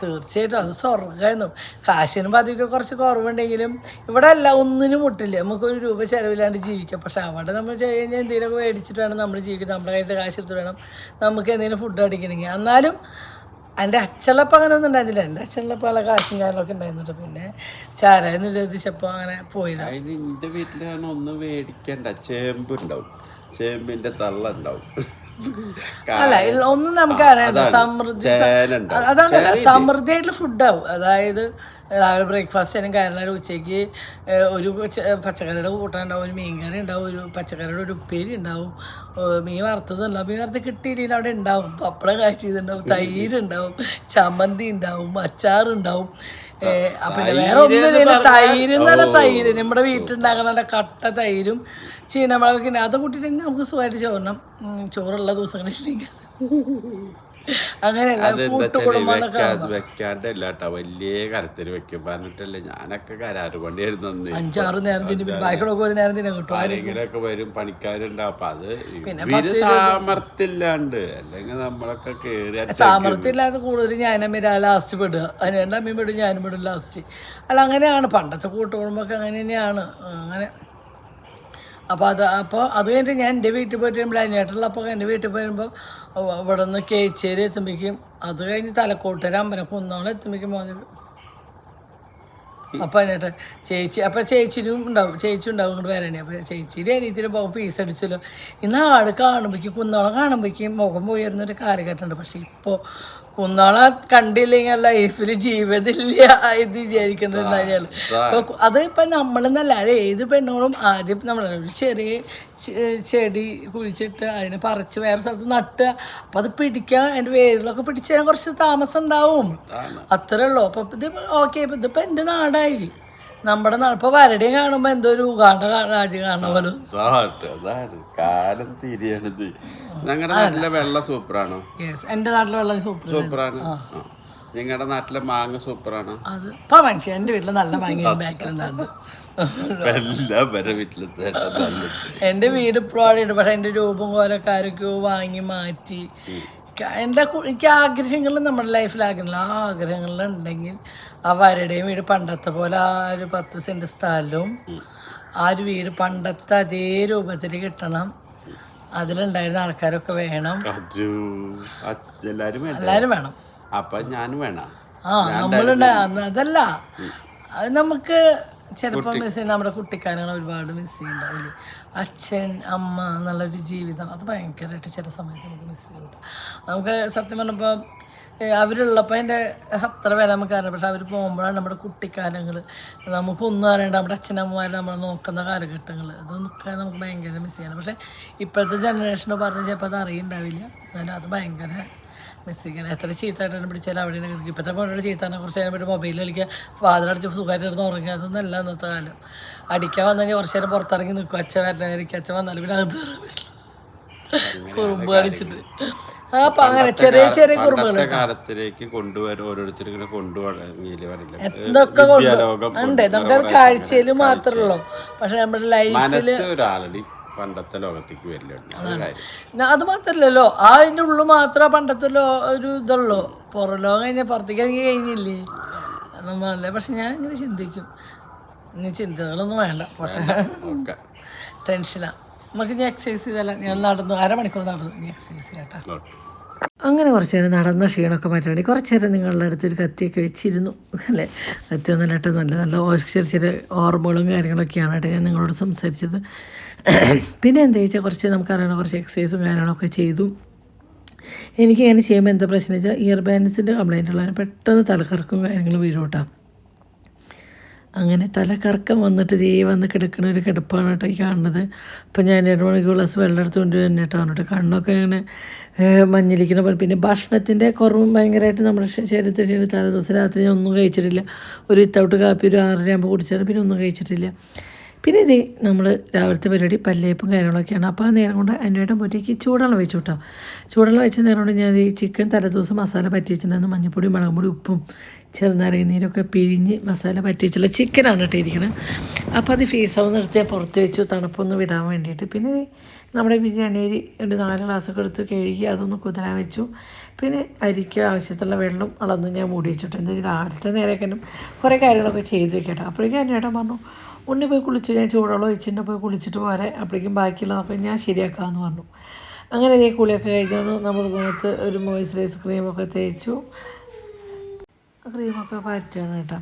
തീർച്ചയായിട്ടും അത് സ്വർഗമായിരുന്നു കാശിനും പതിവൊക്കെ കുറച്ച് കുറവുണ്ടെങ്കിലും ഇവിടെ അല്ല ഒന്നിനും മുട്ടില്ല നമുക്ക് 1 രൂപ ചിലവില്ലാണ്ട് ജീവിക്കാം പക്ഷെ അവിടെ നമ്മൾ കഴിഞ്ഞാൽ എന്തെങ്കിലുമൊക്കെ മേടിച്ചിട്ട് വേണം നമ്മൾ ജീവിക്കണം നമ്മുടെ കയ്യിൽ കാശ് എടുത്ത് വേണം നമുക്ക് എന്തെങ്കിലും ഫുഡ് അടിക്കണമെങ്കിൽ എന്നാലും എൻ്റെ അച്ഛനപ്പം അങ്ങനെ ഒന്നും ഉണ്ടായിരുന്നില്ല എൻ്റെ അച്ഛനപ്പം പല കാശും കാര്യങ്ങളൊക്കെ ഉണ്ടായിരുന്നിട്ട് പിന്നെ ചാരായെന്ന് ചോദിച്ചപ്പോൾ അങ്ങനെ പോയതാണ് എൻ്റെ വീട്ടിൽ ഒന്നും മേടിക്കണ്ട ചേമ്പ് ഉണ്ടാവും ചേമ്പിന്റെ തള്ള ഉണ്ടാവും. അല്ല ഒന്നും നമുക്ക് അറിയണ്ട. സമൃദ്ധി അതാണ് സമൃദ്ധിയായിട്ടുള്ള ഫുഡാവും. അതായത് രാവിലെ ബ്രേക്ക്ഫാസ്റ്റിനും കാര്യങ്ങളും ഉച്ചയ്ക്ക് ഒരു പച്ചക്കറിയുടെ കൂട്ടാൻ ഉണ്ടാവും, ഒരു മീൻകറി ഉണ്ടാവും, ഒരു പച്ചക്കറിയുടെ ഒരു ഉപ്പേരി ഉണ്ടാവും, മീൻ വറുത്തതുണ്ടാവും, മീൻ വറുത്ത് കിട്ടിയില്ലെങ്കിൽ അവിടെ ഉണ്ടാവും, പപ്പടം കാച്ചിയതുണ്ടാവും, തൈര് ഉണ്ടാവും, ചമ്മന്തി ഉണ്ടാവും, അച്ചാറുണ്ടാവും. പിന്നെ വേറെ ഒന്നുമില്ല. തൈര് എന്ന് പറഞ്ഞാൽ തൈര് നമ്മുടെ വീട്ടിലുണ്ടാക്കുന്ന കട്ട തൈരും ചീനമുളകൊക്കെ അത് കൂട്ടിയിട്ടുണ്ടെങ്കിൽ നമുക്ക് സുഖമായിട്ട് ചോറിനും ചോറുള്ള ദിവസങ്ങളില്ലെങ്കിൽ അങ്ങനെയല്ല. വെക്കാണ്ടല്ല കേട്ടോ, വലിയ കരത്തിന് വെക്കും. പറഞ്ഞിട്ടല്ലേ ഞാനൊക്കെ കരാറ് പണിയായിരുന്നു. 5-6 നേരം തിന്നു, ബാക്കിയുള്ളൊക്കെ ഒരു നേരം തിന്നെ കിട്ടും. ആരെങ്കിലൊക്കെ വരും പണിക്കാരുണ്ടാവും. അപ്പൊ അത് സാമർത്ഥ്യമില്ലാണ്ട് അല്ലെങ്കിൽ നമ്മളൊക്കെ കേറി സാമർത്ഥ്യം ഇല്ലാതെ കൂടുതൽ ഞാനമ്മ ലാസ്റ്റ് പെടുക. അതിന് അമ്മയും പെടും, ഞാനും പെടും ലാസ്റ്റ്. അല്ല അങ്ങനെയാണ് പണ്ടത്തെ കൂട്ടുകുടുംബമൊക്കെ അങ്ങനെ തന്നെയാണ്. അങ്ങനെ അപ്പോൾ അത് കഴിഞ്ഞിട്ട് ഞാൻ എൻ്റെ വീട്ടിൽ പോയിട്ട് വരുമ്പോൾ അനിയേട്ടുള്ളപ്പോൾ എൻ്റെ വീട്ടിൽ പോരുമ്പോൾ ഇവിടെ നിന്ന് കേച്ചേരി എത്തുമ്പോഴേക്കും, അത് കഴിഞ്ഞ് തലക്കോട്ടര അമ്പലം കുന്നോളം എത്തുമ്പോഴേക്കും മോനെ. അപ്പം അതിനേട്ട് ചേച്ചി ഉണ്ടാവും ഇങ്ങോട്ട് വരണേ. അപ്പോൾ ചേച്ചിയുടെ അനിയത്തിന് പോകും പീസ് അടിച്ചല്ലോ. ഇന്ന് ആട് കാണുമ്പോഴേക്കും കുന്നോളം കാണുമ്പോഴേക്കും മുഖം പോയിരുന്നൊരു കാലഘട്ടമുണ്ട്. പക്ഷെ ഇപ്പോൾ കുന്നോളം കണ്ടില്ലെങ്കിൽ ലൈഫിൽ ജീവിതമില്ല ഇത് വിചാരിക്കുന്നത് എന്തായാലും. അപ്പോൾ അത് ഇപ്പം നമ്മളെന്നല്ല, ഏത് പെണ്ണുങ്ങളും ആദ്യം നമ്മൾ ചെറിയ ചെടി കുഴിച്ചിട്ട് അതിനെ പറിച്ച് വേറെ സ്ഥലത്ത് നട്ടുക. അപ്പം അത് പിടിക്കുക, അതിൻ്റെ വേരിലൊക്കെ പിടിച്ച് തരാൻ കുറച്ച് താമസം ഉണ്ടാവും. അത്രേ ഉള്ളൂ. അപ്പം ഇത് ഓക്കെ. ഇപ്പം ഇതിപ്പോൾ എൻ്റെ നാടായി, നമ്മുടെ നാട്. ഇപ്പോൾ വരടെയും കാണുമ്പോൾ എന്തോ ഒരു ഉഗാണ്ട രാജ്യം കാണുന്ന പോലെ. കാലം തിരിയണത്. ഞങ്ങളുടെ നാട്ടിലെ വെള്ളം സൂപ്പറാണോ? എൻ്റെ നാട്ടിലെ വെള്ളം സൂപ്പറാണ്. നിങ്ങളുടെ നാട്ടിലെ മാങ്ങ സൂപ്പറാണ്. അത് ഇപ്പം മനുഷ്യ എൻ്റെ വീട്ടിൽ നല്ല മാങ്ങ ബാക്കിലുണ്ടാകുന്നത്. എൻ്റെ വീട് ഇപ്പോഴും, പക്ഷെ എൻ്റെ രൂപം കോലൊക്കെ ആരൊക്കെയോ വാങ്ങി മാറ്റി. എനിക്ക് ആഗ്രഹങ്ങൾ നമ്മുടെ ലൈഫിൽ ആഗ്രഹങ്ങളുണ്ടെങ്കിൽ ആ വരടെയും വീട് പണ്ടത്തെ പോലെ ആ ഒരു 10 സെൻറ്റ് സ്ഥലവും ആ ഒരു വീട് പണ്ടത്തെ അതേ രൂപത്തിൽ കിട്ടണം. അതിലുണ്ടായിരുന്ന ആൾക്കാരൊക്കെ വേണം, എല്ലാവരും വേണം. അപ്പൊ ഞാനും വേണം. അതല്ല, അത് നമുക്ക് ചിലപ്പോൾ മിസ് ചെയ്യുന്ന നമ്മുടെ കുട്ടിക്കാലങ്ങൾ ഒരുപാട് മിസ് ചെയ്യുന്നുണ്ടാവില്ലേ. അച്ഛൻ അമ്മ എന്നുള്ളൊരു ജീവിതം അത് ഭയങ്കരമായിട്ട് ചില സമയത്ത് നമുക്ക് മിസ് ചെയ്യുന്നുണ്ട്. നമുക്ക് സത്യം പറഞ്ഞപ്പോൾ അവരുള്ളപ്പോൾ അതിൻ്റെ അത്ര വില നമുക്ക് അറിയാം. പക്ഷെ അവർ പോകുമ്പോഴാണ് നമ്മുടെ കുട്ടിക്കാലങ്ങൾ, നമുക്കൊന്നും അറിയണ്ട, നമ്മുടെ അച്ഛനമ്മമാർ നമ്മളെ നോക്കുന്ന കാലഘട്ടങ്ങൾ, അതൊക്കെ നമുക്ക് ഭയങ്കര മിസ് ചെയ്യണം. പക്ഷേ ഇപ്പോഴത്തെ ജനറേഷനോ പറഞ്ഞ് ചിലപ്പോൾ അത് അറിയുന്നുണ്ടാവില്ല. എന്നാലും അത് ഭയങ്കര മിസ് ചെയ്യണം. എത്ര ചീത്തമായിട്ടാണ് പിടിച്ചാൽ അവിടെ ഇപ്പോഴത്തെ പോലുള്ള ചീത്താണ്. കുറച്ച് നേരം പോയിട്ട് മൊബൈലിൽ കളിക്കുക, ഫാദറടിച്ച് സുഖമായിട്ട് ഇരുന്ന് ഉറങ്ങുക, അതൊന്നും അല്ല ഇന്നത്തെ കാലം. അടിക്കാൻ വന്നു കഴിഞ്ഞാൽ കുറച്ച് നേരം പുറത്തിറങ്ങി നിൽക്കും, അച്ഛൻ വരണമായിരിക്കും. അച്ഛൻ വന്നാലും പിന്നെ അകത്ത് കുറുമ്പ് കാണിച്ചിട്ട് അപ്പം അങ്ങനെ ചെറിയ ചെറിയ കുറുമ്പുകൾ കാലത്തിലേക്ക് കൊണ്ടുവരും. ഓരോരുത്തരും ഇങ്ങനെ എന്തൊക്കെ ഉണ്ട്. നമുക്കത് കാഴ്ചയിൽ മാത്രമേ ഉള്ളൂ. പക്ഷെ നമ്മുടെ ലൈഫിൽ പണ്ടത്തെ ലോകത്തേക്ക് വരില്ല. അത് മാത്രല്ലല്ലോ, അതിൻ്റെ ഉള്ളു മാത്രമേ പണ്ടത്തെ ഒരു ഇതുള്ളൂ. പുറം ലോകം കഴിഞ്ഞാൽ പുറത്തേക്ക് ഇറങ്ങി കഴിഞ്ഞില്ലേ നമ്മളല്ലേ. പക്ഷെ ഞാൻ ഇങ്ങനെ ചിന്തിക്കും, ഇനി ചിന്തകളൊന്നും വേണ്ട, പോട്ടെ, ടെൻഷനാണ്. നമുക്ക് ഇനി എക്സസൈസ് ചെയ്തല്ല. ഞാൻ അരമണിക്കൂർ നടന്നു, ഇനി എക്സസൈസ് ചെയ്യട്ടെ. അങ്ങനെ കുറച്ച് നേരം നടന്ന ക്ഷീണമൊക്കെ മാറ്റാൻ വേണ്ടി കുറച്ച് നേരം നിങ്ങളുടെ അടുത്തൊരു കത്തിയൊക്കെ വെച്ചിരുന്നു അല്ലേ. കത്തിയൊന്നും കേട്ടോ, നല്ല നല്ല ചെറിയ ചെറിയ ഓർമ്മകളും കാര്യങ്ങളൊക്കെയാണ് കേട്ടോ ഞാൻ നിങ്ങളോട് സംസാരിച്ചത്. പിന്നെ എന്താ വെച്ചാൽ കുറച്ച് നമുക്കറിയണം, കുറച്ച് എക്സസൈസും കാര്യങ്ങളൊക്കെ ചെയ്തു. എനിക്കിങ്ങനെ ചെയ്യുമ്പോൾ എന്താ പ്രശ്നം വെച്ചാൽ ഇയർ ബാൻഡ്സിൻ്റെ കംപ്ലൈൻ്റ് ഉള്ളതിന് പെട്ടെന്ന് തലക്കറക്കും കാര്യങ്ങളും വരും കേട്ടോ. അങ്ങനെ തലക്കറക്കം വന്നിട്ട് വന്ന് കിടക്കുന്ന ഒരു കിടപ്പാണ് കേട്ടോ ഈ കാണുന്നത്. അപ്പം ഞാൻ 2 മണിക്കൂർ ഗ്ലാസ് വെള്ളം എടുത്തുകൊണ്ട് തന്നെ കേട്ടോ കേട്ടോ കണ്ണൊക്കെ ഇങ്ങനെ മഞ്ഞിലിക്കുന്ന പോലെ. പിന്നെ ഭക്ഷണത്തിൻ്റെ കുറവും ഭയങ്കരമായിട്ട് നമ്മുടെ ശരീരത്തിൽ തലേ ദിവസം രാത്രി ഞാൻ ഒന്നും കഴിച്ചിട്ടില്ല. ഒരു വിത്തൗട്ട് കാപ്പി ഒരു 6:30 ആകുമ്പോൾ കുടിച്ചാൽ പിന്നെ ഒന്നും കഴിച്ചിട്ടില്ല. പിന്നെ ഇത് നമ്മൾ രാവിലത്തെ പരിപാടി പല്ലേപ്പും കാര്യങ്ങളൊക്കെയാണ്. അപ്പോൾ ആ നേരം കൊണ്ട് അന്വേട്ടം പോറ്റേക്ക് ചൂടുവെള്ളം വെച്ചു കേട്ടോ. ചൂടുവെള്ളം വെച്ച നേരം കൊണ്ട് ഞാൻ ഈ ചിക്കൻ തലേദിവസം മസാല പറ്റി വെച്ചിട്ടുണ്ടായിരുന്നു. മഞ്ഞൾപ്പൊടി, മുളകും പൊടി, ഉപ്പും ചെറുനാരങ്ങ നീരൊക്കെ പിഴിഞ്ഞ് മസാല പറ്റി വെച്ചുള്ള ചിക്കനാണ് ഇട്ടിരിക്കുന്നത്. അപ്പോൾ അത് ഫീസാവ് നിർത്തിയാൽ പുറത്ത് വെച്ചു തണുപ്പൊന്ന് വിടാൻ വേണ്ടിയിട്ട്. പിന്നെ നമ്മുടെ ബിരിയാണി അരി ഒരു 4 ഗ്ലാസ്സൊക്കെ എടുത്ത് കഴുകി അതൊന്ന് കുതിരാൻ വെച്ചു. പിന്നെ അരിക്ക് ആവശ്യത്തിലുള്ള വെള്ളം അളന്ന് ഞാൻ മൂടി വെച്ചിട്ട് എന്തായാലും രാവിലത്തെ നേരമൊക്കെ കുറേ കാര്യങ്ങളൊക്കെ ചെയ്ത് വെക്കട്ടെ. അപ്പോഴേക്കും എന്നേട്ടൻ പറഞ്ഞു, ഉണ്ണി പോയി കുളിച്ചു, ഞാൻ ചൂടുവെള്ളം ഒഴിച്ചിട്ട് പോയി കുളിച്ചിട്ട് പോരെ, അപ്പോഴേക്കും ബാക്കിയുള്ളതൊക്കെ ഞാൻ ശരിയാക്കാമെന്ന് പറഞ്ഞു. അങ്ങനെ ഇതേ കുളിയൊക്കെ കഴിച്ചു നമ്മൾ മുഖത്ത് ഒരു മോയ്സ്ചറൈസ് ക്രീമൊക്കെ തേച്ചു. ക്രീമൊക്കെ പറ്റുകയാണ് കേട്ടോ.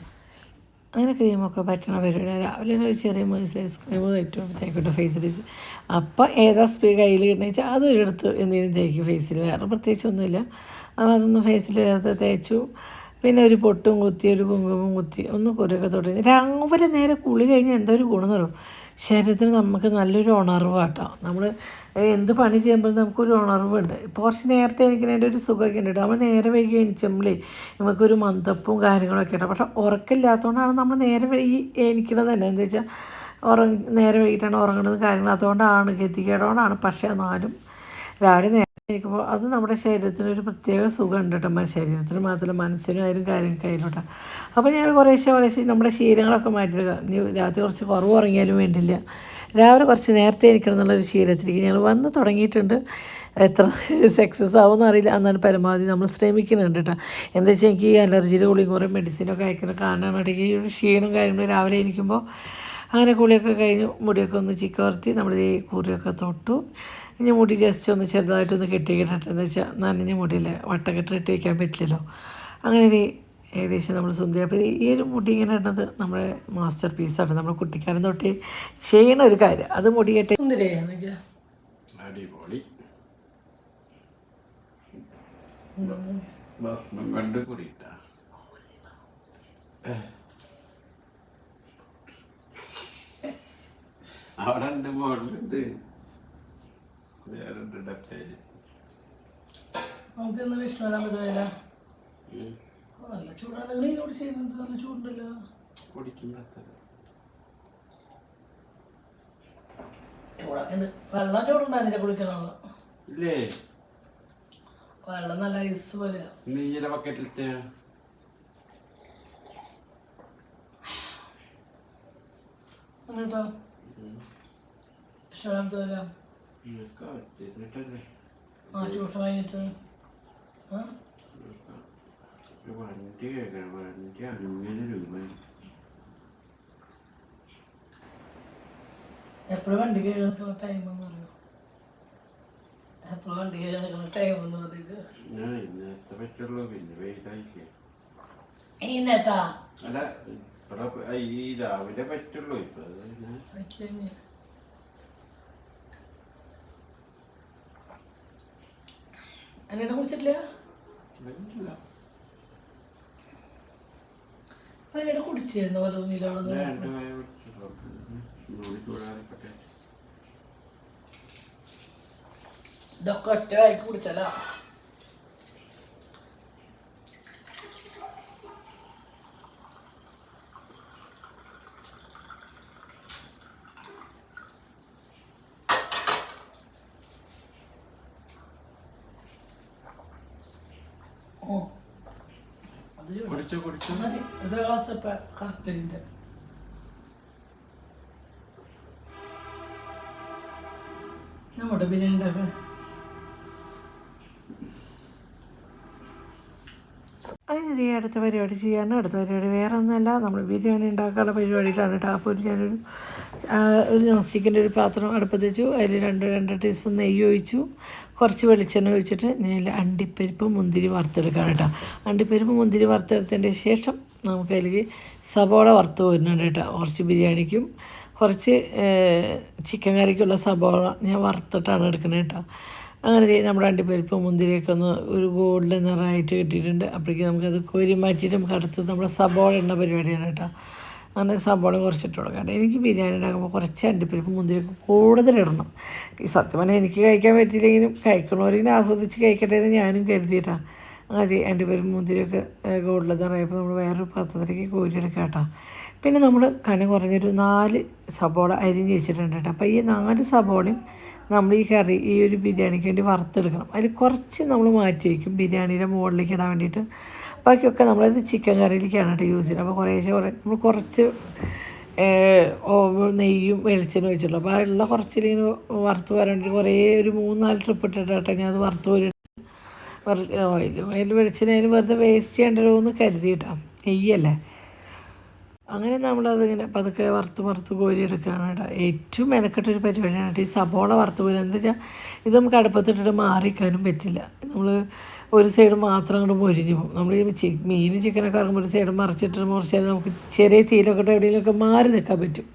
അങ്ങനെ ക്രീമൊക്കെ പറ്റണ പരിപാടി രാവിലെ ഒരു ചെറിയ മോയ്സ്ചറൈസ് ക്രീം തേക്കുമ്പോഴത്തേക്കോട്ടെ ഫേസിൽ. അപ്പം ഏതാ കയ്യിൽ കിട്ടുന്ന വെച്ചാൽ അത് എടുത്ത് എന്തെങ്കിലും തേക്കും ഫേസിൽ, വേറെ പ്രത്യേകിച്ചൊന്നുമില്ല. അപ്പോൾ അതൊന്ന് ഫേസിൽ തേച്ചു. പിന്നെ ഒരു പൊട്ടും കുത്തി ഒരു കുങ്കുമം കുത്തി ഒന്ന് കുരൊക്കെ തൊട്ട് രാവിലെ നേരെ കുളി കഴിഞ്ഞാൽ എന്തോ ഒരു ഗുണം തരും ശരീരത്തിന്. നമുക്ക് നല്ലൊരു ഉണർവ് കേട്ടോ. നമ്മൾ എന്ത് പണി ചെയ്യുമ്പോഴും നമുക്കൊരു ഉണർവുണ്ട്. ഇപ്പോൾ കുറച്ച് നേരത്തെ എനിക്കുന്നതിൻ്റെ ഒരു സുഖമൊക്കെ ഉണ്ട്. നമ്മൾ നേരെ വൈകി എണിച്ചമ്മളേ നമുക്കൊരു മന്ദപ്പും കാര്യങ്ങളൊക്കെ ഉണ്ട്. പക്ഷേ ഉറക്കമില്ലാത്തതുകൊണ്ടാണ് നമ്മൾ നേരെ വൈകി എണിക്കണത് തന്നെ. എന്താ വെച്ചാൽ നേരെ വൈകിട്ടാണ് ഉറങ്ങുന്നത് കാര്യങ്ങൾ, അതുകൊണ്ടാണ് ഗതികേടുകൊണ്ടാണ്. പക്ഷേ എന്നാലും രാവിലെ നേരെ എണീക്കുമ്പോൾ അത് നമ്മുടെ ശരീരത്തിനൊരു പ്രത്യേക സുഖമുണ്ട് കേട്ടോ. ശരീരത്തിന് മാത്രമല്ല മനസ്സിനായാലും കാര്യങ്ങൾക്കായാലും. അപ്പോൾ ഞാൻ കുറേശ്ശെ നമ്മുടെ ശീലങ്ങളൊക്കെ മാറ്റിയെടുക്കുക. ഇനി രാത്രി കുറച്ച് കുറവ് ഉറങ്ങിയാലും വേണ്ടില്ല, രാവിലെ കുറച്ച് നേരത്തെ എണീക്കണം എന്നുള്ളൊരു ശീലത്തിലേക്ക് ഞങ്ങൾ വന്ന് തുടങ്ങിയിട്ടുണ്ട്. എത്ര സക്സസ് ആവുമെന്ന് അറിയില്ല, എന്നാലും പരമാവധി നമ്മൾ ശ്രമിക്കുന്നുണ്ട് കേട്ടോ. എന്താ വെച്ചാൽ എനിക്ക് ഈ അലർജിയുടെ ഗുളിയും കുറേ മെഡിസിനൊക്കെ അയക്കുന്ന കാരണമാണ് ഈ ഒരു ക്ഷീണം കാര്യങ്ങളും രാവിലെ എണീക്കുമ്പോൾ. അങ്ങനെ കുളിയൊക്കെ കഴിഞ്ഞു മുടിയൊക്കെ ഒന്ന് ചിക്കവർത്തി നമ്മൾ ഈ കൂറിയൊക്കെ തൊട്ടു. ഇനി മുടി ജസ്റ്റ് ഒന്ന് ചെറുതായിട്ടൊന്ന് കെട്ടിക്കിടട്ടെ. എന്ന് വെച്ചാൽ നനഞ്ഞ മുടിയില്ലേ, വട്ടക്കെട്ട് ഇട്ട് വയ്ക്കാൻ പറ്റില്ലല്ലോ. അങ്ങനെ ഇത് ഏകദേശം നമ്മൾ സുന്ദരി. അപ്പോൾ ഈ ഒരു മുടി ഇങ്ങനെ ഇടുന്നത് നമ്മുടെ മാസ്റ്റർ പീസാണ്. നമ്മുടെ കുട്ടിക്കാലം തൊട്ട് ചെയ്യണ ഒരു കാര്യം. അത് മുടി കെട്ടി സുന്ദരിയാ. അടിപൊളി ഭസ്മം കണ്ട് കൂടിയിട്ടാ. അവിടെ ഉണ്ട്, മോഡലുണ്ട്, വേറുണ്ട് ഡപ്പേല്. നമുക്ക് എന്തെങ്കിലും ഇഷ്ടപ്പെടാൻ പറ്റുന്നില്ല. നല്ല ചൂടാണ്. നിങ്ങൾ ഇങ്ങോട്ട് ചെയ്യുന്നത് നല്ല ചൂടുണ്ടല്ലോ. ചൂടാക്കുന്നുണ്ട്. വെള്ളം ചൂടുണ്ടായിരുന്നില്ല കുളിക്കണത്. ഇല്ലേ, വെള്ളം നല്ല ഐസ് പോലെ. നീല ബക്കറ്റിലത്തെ കേട്ടോ ഇഷ്ടപ്പെടാൻ പറ്റുമല്ലോ. ട്യൂഷൻ കഴിഞ്ഞിട്ട് വണ്ടി കേൾക്കണം. വണ്ടി അങ്ങനെ രൂപ എപ്പോഴും വണ്ടി കയറുന്ന ടൈം എന്ന് പറയും. എപ്പോഴും വണ്ടി കയറുന്ന ടൈം എന്ന് പറയുന്നത് ഞാൻ ഇന്നത്തെ പറ്റുള്ളൂ. പിന്നെ വെയിലായില്ലേ ഇന്നത്താ അല്ല, ഇവിടെ ഈ രാവിലെ പറ്റുള്ളൂ. ഇപ്പൊ എന്നിട്ട് കുടിച്ചിട്ടില്ല. അതിനിടെ കുടിച്ചിരുന്നു ഓരോന്നില്ല. ഇതൊക്കെ ഒറ്റ വായിക്ക് കുടിച്ചല്ലോ. മതി ഒരു ഗ്ലാസ് ഇപ്പം കറക്റ്റ്. നമ്മുടെ ബിരിയാണി ഉണ്ടാക്കാൻ അങ്ങനെ അടുത്ത പരിപാടി ചെയ്യാണ്. അടുത്ത പരിപാടി വേറെ ഒന്നുമല്ല, നമ്മൾ ബിരിയാണി ഉണ്ടാക്കാനുള്ള പരിപാടിയിലാണ് കേട്ടോ. അപ്പോൾ ഞാനൊരു നോൺ സ്റ്റിക്കിൻ്റെ ഒരു പാത്രം അടുപ്പത്ത് വെച്ചു. അതിൽ രണ്ട് ടീസ്പൂൺ നെയ്യ് ഒഴിച്ചു, കുറച്ച് വെളിച്ചെണ്ണ ഒഴിച്ചിട്ട് ഞാൻ അണ്ടിപ്പരിപ്പ് മുന്തിരി വറുത്തെടുക്കുകയാണ് കേട്ടോ. അണ്ടിപ്പരിപ്പ് മുന്തിരി വറുത്തെടുത്തതിൻ്റെ ശേഷം നമുക്ക് അതിലേക്ക് സബോള വറുത്ത് വരുന്നുണ്ട് കേട്ടോ. കുറച്ച് ബിരിയാണിക്കും കുറച്ച് ചിക്കൻ കറിക്കുള്ള സബോള ഞാൻ വറുത്തിട്ടാണ് എടുക്കുന്നത് കേട്ടോ. അങ്ങനെ നമ്മുടെ അണ്ടിപ്പരിപ്പ് മുന്തിരിയൊക്കെ ഒന്ന് ഒരു ഗോൾഡൻ നിറമായിട്ട് കിട്ടിയിട്ടുണ്ട്. അപ്പോഴേക്കും നമുക്കത് കോരി മാറ്റിയിട്ട് നമുക്ക് അടുത്ത് നമ്മുടെ സബോള ഇടുന്ന പരിപാടിയാണ് കേട്ടോ. അങ്ങനെ സബോള കുറച്ചിട്ട് കൊടുക്കാം. എനിക്ക് ബിരിയാണി ഉണ്ടാക്കുമ്പോൾ കുറച്ച് അണ്ടിപ്പരിപ്പ് മുന്തിരിയൊക്കെ കൂടുതലിടണം. ഈ സത്യം പറഞ്ഞാൽ എനിക്ക് കഴിക്കാൻ പറ്റിയില്ലെങ്കിലും കഴിക്കണവരിങ്ങനെ ആസ്വദിച്ച് കഴിക്കട്ടെ എന്ന് ഞാനും കരുതിയിട്ടാണ്. അങ്ങനെ അണ്ടിപ്പരിപ്പ് മുന്തിരിയൊക്കെ ഗോൾഡൻ നിറയപ്പോൾ നമ്മൾ വേറൊരു പാത്രത്തിലേക്ക് കോരിയെടുക്കാം കേട്ടോ. പിന്നെ നമ്മൾ കനം കുറഞ്ഞൊരു 4 സബോള അരിഞ്ഞ് വെച്ചിട്ടുണ്ട് കേട്ടോ. അപ്പോൾ ഈ 4 സബോളയും നമ്മൾ ഈ കറി ഈ ഒരു ബിരിയാണിക്ക് വേണ്ടി വറുത്തെടുക്കണം. അതിൽ കുറച്ച് നമ്മൾ മാറ്റി വയ്ക്കും ബിരിയാണിയുടെ മുകളിലേക്ക് ഇടാൻ വേണ്ടിയിട്ട്. ബാക്കിയൊക്കെ നമ്മളത് ചിക്കൻ കറിയിലേക്കാണ് കേട്ടോ യൂസ് ചെയ്യുന്നത്. അപ്പോൾ നമ്മൾ കുറച്ച് നെയ്യും വെളിച്ചെണ്ണ വെച്ചുള്ളൂ. അപ്പോൾ ഉള്ള കുറച്ചിലിങ്ങനെ വറുത്ത് വരാൻ വേണ്ടി കുറേ ഒരു 3-4 ട്രിപ്പ് ഇട്ടിട്ട് കേട്ടോ ഞാൻ അത് വറുത്ത് വരും. ഓയിൽ വെളിച്ചെണ്ണ വെറുതെ വേസ്റ്റ് ചെയ്യേണ്ടല്ലോ എന്ന് കരുതിയിട്ടാണ്. നെയ്യല്ലേ. അങ്ങനെ നമ്മളതിങ്ങനെ പതുക്കെ വറുത്ത് കോരിയെടുക്കുകയാണ് കേട്ടോ. ഏറ്റവും മെനക്കെട്ടൊരു പരിപാടിയാണ് കേട്ടോ ഈ സബോള വറുത്ത് കോരുക. എന്താ വെച്ചാൽ ഇത് നമുക്ക് അടുപ്പത്തിട്ടിട്ട് മാറിക്കാനും പറ്റില്ല. നമ്മൾ ഒരു സൈഡ് മാത്രം അങ്ങോട്ട് മൊരിഞ്ഞ് പോകും. നമ്മൾ ഈ മീനും ചിക്കനൊക്കെ ഇറങ്ങുമ്പോൾ ഒരു സൈഡ് മറിച്ചിട്ട് മുറിച്ചാൽ നമുക്ക് ചെറിയ തീയിലൊക്കെ ഇട്ട് എവിടെയെങ്കിലുമൊക്കെ മാറി നിൽക്കാൻ പറ്റും.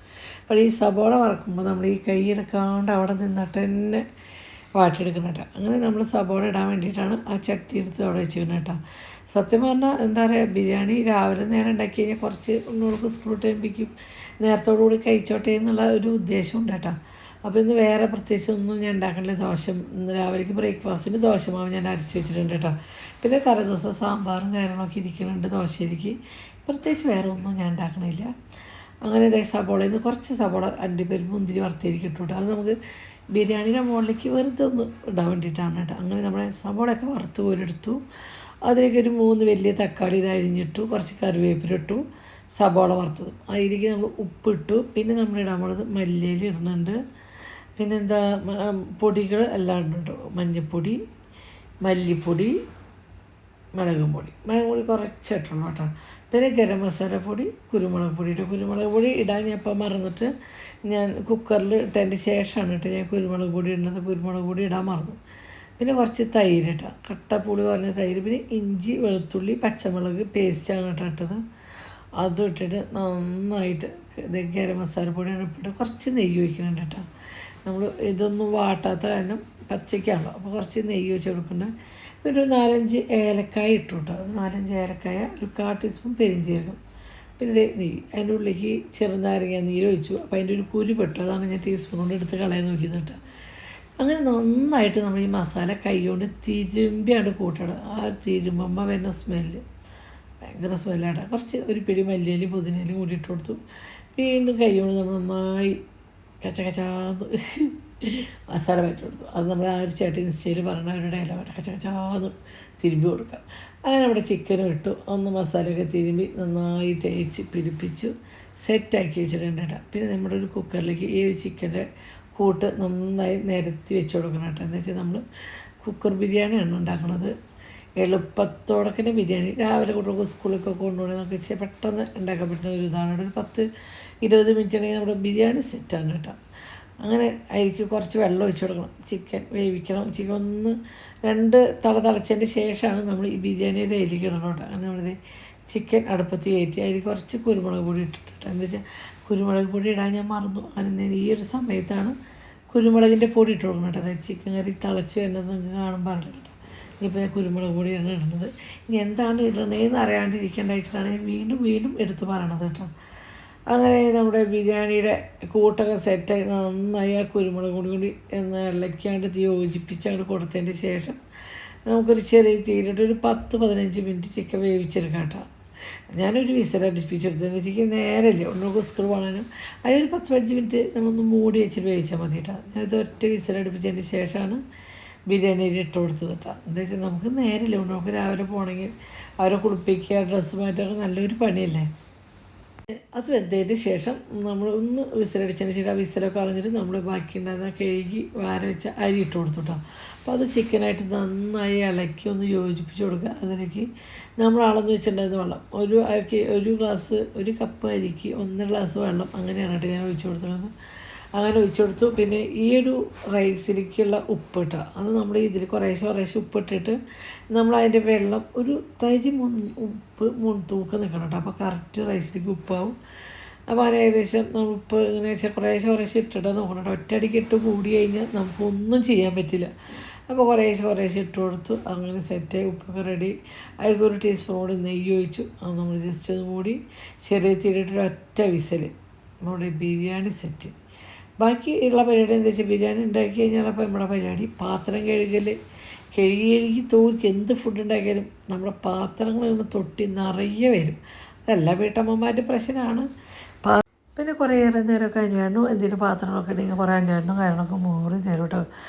അപ്പോൾ ഈ സബോള വറക്കുമ്പോൾ നമ്മൾ ഈ കൈ എടുക്കാണ്ട് അവിടെ നിന്നിട്ട് തന്നെ വാട്ടിയെടുക്കണം കേട്ടോ. അങ്ങനെ നമ്മൾ സബോള ഇടാൻ വേണ്ടിയിട്ടാണ് ആ ചട്ടി എടുത്ത് അവിടെ വെച്ചിരിക്കുന്നത് കേട്ടോ. സത്യം പറഞ്ഞാൽ എന്താ പറയുക, ബിരിയാണി രാവിലെ നേരം ഉണ്ടാക്കി കഴിഞ്ഞാൽ കുറച്ച് ഉണ്ണോൾക്ക് സ്കൂൾ ടൈമിക്കും നേരത്തോടുകൂടി കഴിച്ചോട്ടെ എന്നുള്ള ഒരു ഉദ്ദേശമുണ്ട് കേട്ടോ. അപ്പോൾ ഇന്ന് വേറെ പ്രത്യേകിച്ച് ഒന്നും ഞാൻ ഉണ്ടാക്കണില്ല. ഇന്ന് രാവിലേക്ക് ബ്രേക്ക്ഫാസ്റ്റിന് ദോശമാവ് ഞാൻ അരച്ച് വെച്ചിട്ടുണ്ട് കേട്ടോ. പിന്നെ തലേദിവസം സാമ്പാറും കാര്യങ്ങളൊക്കെ ഇരിക്കുന്നുണ്ട് ദോശയിലേക്ക്. പ്രത്യേകിച്ച് വേറെ ഒന്നും ഞാൻ ഉണ്ടാക്കണില്ല. അങ്ങനെ സബോളയിൽ നിന്ന് കുറച്ച് സബോള അണ്ടിപ്പരിപ്പ് മുന്തിരി വറുത്തിരിക്കും ഇട്ടു. അത് നമുക്ക് ബിരിയാണിയുടെ മുകളിലേക്ക് വെറുതെ ഒന്ന് ഇടാൻ വേണ്ടിയിട്ടാണ് കേട്ടോ. അങ്ങനെ നമ്മുടെ സബോളയൊക്കെ വറുത്ത് കോരെടുത്തു. അതിലേക്ക് ഒരു 3 വലിയ തക്കാളി ഇത് അരിഞ്ഞിട്ടു, കുറച്ച് കറിവേപ്പിലിട്ടു, സബോള വറുത്തത്. അതിലേക്ക് നമ്മൾ ഉപ്പിട്ടു. പിന്നെ നമ്മൾ ഇടാൻ പോണത് മല്ലിയില ഇടുന്നുണ്ട്. പിന്നെന്താ പൊടികൾ എല്ലാം ഉണ്ട്. മഞ്ഞൾപ്പൊടി, മല്ലിപ്പൊടി, മുളക് പൊടി കുറച്ചിട്ടുള്ളൂ കേട്ടോ. പിന്നെ ഗരം മസാലപ്പൊടി, കുരുമുളക് പൊടി ഇടാൻ ഞാൻ ഇപ്പം മറന്നിട്ട് ഞാൻ കുക്കറിൽ ഇട്ടതിൻ്റെ ശേഷമാണ് കേട്ടോ ഞാൻ കുരുമുളക് പൊടി ഇടുന്നത്. കുരുമുളക് പൊടി ഇടാൻ മറന്നു. പിന്നെ കുറച്ച് തൈര് ഇട്ടാൽ കട്ടപ്പുളി പറഞ്ഞ തൈര്. പിന്നെ ഇഞ്ചി, വെളുത്തുള്ളി, പച്ചമുളക് പേസ്റ്റാണ് കേട്ടോ ഇട്ടത്. അതും ഇട്ടിട്ട് നന്നായിട്ട് ഗരം മസാലപ്പൊടിയാണ് ഇട്ടിട്ട് കുറച്ച് നെയ്യ് ഒഴിക്കുന്നുണ്ട് കേട്ടോ. നമ്മൾ ഇതൊന്നും വാട്ടാത്ത കാരണം പച്ചയ്ക്കാണല്ലോ, അപ്പോൾ കുറച്ച് നെയ്യ് ഒഴിച്ച് കൊടുക്കുന്നുണ്ട്. പിന്നെ ഒരു 4-5 ഏലക്കായ ഇട്ടു കേട്ടോ. 4-5 ഏലക്കായ, ഒരു 1/4 ടീസ്പൂൺ പെരിഞ്ചീരകം, പിന്നെ നെയ്യ്. അതിൻ്റെ ഉള്ളിലേക്ക് ചെറുനാരങ്ങ നീര് ഒഴിച്ചു. അപ്പോൾ അതിൻ്റെ ഒരു കുരു പെട്ടു. അതാണ് ഞാൻ ടീസ്പൂൺ കൊണ്ട് എടുത്ത് കളയാൻ നോക്കിയത് കേട്ടോ. അങ്ങനെ നന്നായിട്ട് നമ്മൾ ഈ മസാല കൈ കൊണ്ട് തിരുമ്പിയാണ് കൂട്ടണം. ആ തിരുമ്പുമ്പോൾ വരുന്ന സ്മെല്ല് ഭയങ്കര സ്മെല്ലാണ്. കുറച്ച് ഒരു പിടി മല്ലിയിലും പുതിനയിലും കൂടി ഇട്ട് കൊടുത്തു. വീണ്ടും കൈ കൊണ്ട് നമ്മൾ നന്നായി കച്ചകച്ചാന്ന് മസാല പറ്റി കൊടുത്തു. അത് നമ്മൾ ആ ഒരു ചേട്ടൻ ഇൻസ്റ്റയിൽ പറഞ്ഞ ഒരു ഡയലോഗ്, കച്ചകച്ചാന്ന് തിരുമ്പി കൊടുക്കുക. അങ്ങനെ നമ്മുടെ ചിക്കനും ഇട്ടു. ഒന്ന് മസാലയൊക്കെ തിരുമ്പി നന്നായി തേച്ച് പിടിപ്പിച്ചു സെറ്റാക്കി വെച്ചിട്ടുണ്ട് കേട്ടോ. പിന്നെ നമ്മുടെ ഒരു കുക്കറിലേക്ക് ഈ ചിക്കൻ്റെ കൂട്ട് നന്നായി നിരത്തി വെച്ച് കൊടുക്കണം കേട്ടോ. എന്താ വെച്ചാൽ നമ്മൾ കുക്കർ ബിരിയാണിയാണ് ഉണ്ടാക്കുന്നത്. എളുപ്പത്തോടൊക്കെ ബിരിയാണി രാവിലെ കുട്ടികൾക്ക് സ്കൂളിലൊക്കെ കൊണ്ടുപോകണമെന്നൊക്കെ വെച്ചാൽ പെട്ടെന്ന് ഉണ്ടാക്കാൻ പറ്റുന്ന ഒരു ഇതാണ്. ഒരു 10-20 മിനിറ്റ് ആണെങ്കിൽ നമ്മുടെ ബിരിയാണി സെറ്റാണ് കേട്ടോ. അങ്ങനെ അതിലേക്ക് കുറച്ച് വെള്ളം ഒഴിച്ച് കൊടുക്കണം. ചിക്കൻ വേവിക്കണം. ചിക്കൻ 1-2 തിളച്ചതിൻ്റെ ശേഷമാണ് നമ്മൾ ഈ ബിരിയാണിയുടെ അതിലേക്ക് ഇടണം കേട്ടോ. അങ്ങനെ നമ്മളിത് ചിക്കൻ അടുപ്പത്ത് കയറ്റി അതിൽ കുറച്ച് കുരുമുളക് പൊടി ഇട്ടിട്ട്, എന്താ വെച്ചാൽ കുരുമുളക് പൊടി ഇടാൻ ഞാൻ മറന്നു. അങ്ങനെ ഈ ഒരു സമയത്താണ് കുരുമുളകിൻ്റെ പൊടി ഇട്ട് കൊടുക്കണം കേട്ടോ. അതായത് ചിക്കൻ കറി തിളച്ച് വരുന്നത് നിങ്ങൾക്ക് കാണുമ്പോൾ അറിയാം കേട്ടോ. ഇനിയിപ്പോൾ ഞാൻ കുരുമുളക് പൊടിയാണ് ഇടുന്നത്. ഇനി എന്താണ് ഇടണേന്ന് അറിയാണ്ടിരിക്കേണ്ട വെച്ചിട്ടാണ് ഞാൻ വീണ്ടും എടുത്ത് പറയണത് കേട്ടോ. അങ്ങനെ നമ്മുടെ ബിരിയാണിയുടെ കൂട്ടൊക്കെ സെറ്റായി നന്നായി ആ കുരുമുളക് പൊടി കൂടി ഇളക്കാണ്ട് യോജിപ്പിച്ചങ്ങോട്ട് കൊടുത്തതിൻ്റെ ശേഷം നമുക്കൊരു ചെറിയ തീയിലിട്ട് ഒരു 10-15 മിനിറ്റ് ചിക്കൻ വേവിച്ചെടുക്കാം കേട്ടോ. ഞാനൊരു വിസിലടിപ്പിച്ചെടുത്തു. എന്ന് വെച്ചാൽ നേരല്ലേ ഒന്നൊക്കെ സ്കൂൾ പോകാനും അതിനൊരു 10-15 മിനിറ്റ് നമ്മളൊന്ന് മൂടി വെച്ചിട്ട് വേവിച്ചാൽ മതി കേട്ടോ. ഞാനിത് ഒറ്റ വിസിലടുപ്പിച്ചതിൻ്റെ ശേഷമാണ് ബിരിയാണിയിൽ ഇട്ട് കൊടുത്തത് കേട്ടോ. എന്താ വെച്ചാൽ നമുക്ക് നേരല്ലേ നമുക്ക് രാവിലെ പോകണമെങ്കിൽ അവരെ കുളിപ്പിക്കുക, ഡ്രസ്സ് മാറ്റുക, നല്ലൊരു പണിയല്ലേ. അത് വെന്തതിന് ശേഷം നമ്മൾ ഒന്ന് വിസിലടിച്ചതിന് ശേഷം ആ വിസിലൊക്കെ കളഞ്ഞിട്ട് നമ്മൾ ബാക്കി ഉണ്ടായിരുന്ന കഴുകി വാര വെച്ച അരി ഇട്ട് കൊടുത്തു കേട്ടോ. അപ്പോൾ അത് ചിക്കനായിട്ട് നന്നായി ഇളക്കി ഒന്ന് യോജിപ്പിച്ച് കൊടുക്കുക. അതിലേക്ക് നമ്മൾ അളന്ന് വെച്ചിട്ടുണ്ടായിരുന്ന വെള്ളം ഒരു ഗ്ലാസ്, ഒരു കപ്പ് അരിക്ക് 1 ഗ്ലാസ് വെള്ളം അങ്ങനെയാണ് കേട്ടോ ഞാൻ ഒഴിച്ചു കൊടുത്തത്. അങ്ങനെ ഒഴിച്ചു കൊടുത്തു. പിന്നെ ഈ ഒരു റൈസിലേക്കുള്ള ഉപ്പ് ഇട്ടാൽ അത് നമ്മൾ ഇതിൽ കുറേശ്ശെ ഉപ്പിട്ടിട്ട് നമ്മൾ അതിൻ്റെ വെള്ളം ഒരു തരി ഉപ്പ് തൂക്കം നിൽക്കണം കേട്ടോ. അപ്പോൾ കറക്റ്റ് റൈസിലേക്ക് ഉപ്പാവും. അപ്പോൾ അങ്ങനെ ഏകദേശം നമ്മൾ ഉപ്പ് ഇങ്ങനെ വെച്ചാൽ കുറേശ്ശെ ഇട്ടിട്ട് നോക്കണം കേട്ടോ. ഒറ്റയടിക്ക് ഇട്ട് കൂടി കഴിഞ്ഞാൽ നമുക്കൊന്നും ചെയ്യാൻ പറ്റില്ല. അപ്പോൾ കുറേശ്ശെ ഇട്ട് കൊടുത്തു. അങ്ങനെ സെറ്റായി ഉപ്പൊക്കെ റെഡി. അതിലേക്ക് ഒരു ടീസ്പൂൺ കൂടി നെയ്യ് ഒഴിച്ചു. അത് നമ്മൾ ജസ്റ്റ് ഒന്ന് മൂടി ചെറിയ തീരിട്ടൊരു ഒറ്റ വിസിൽ നമ്മുടെ ബിരിയാണി സെറ്റ്. ബാക്കി ഉള്ള പരിപാടി എന്താ വെച്ചാൽ ബിരിയാണി ഉണ്ടാക്കി കഴിഞ്ഞാൽ അപ്പോൾ നമ്മുടെ പരിപാടി പാത്രം കഴുകി തോൽക്ക് എന്ത് ഫുഡ് ഉണ്ടാക്കിയാലും നമ്മുടെ പാത്രങ്ങൾ ഇങ്ങനെ തൊട്ടി നിറയെ വരും. അതെല്ലാ വീട്ടമ്മമാരുടെ പ്രശ്നമാണ്. പിന്നെ കുറേയേറെ നേരമൊക്കെ അന്വേഷണം എന്തെങ്കിലും പാത്രങ്ങളൊക്കെ ഉണ്ടെങ്കിൽ കുറേ അന്വേഷണം കാര്യങ്ങളൊക്കെ മോറി തരും കേട്ടോ.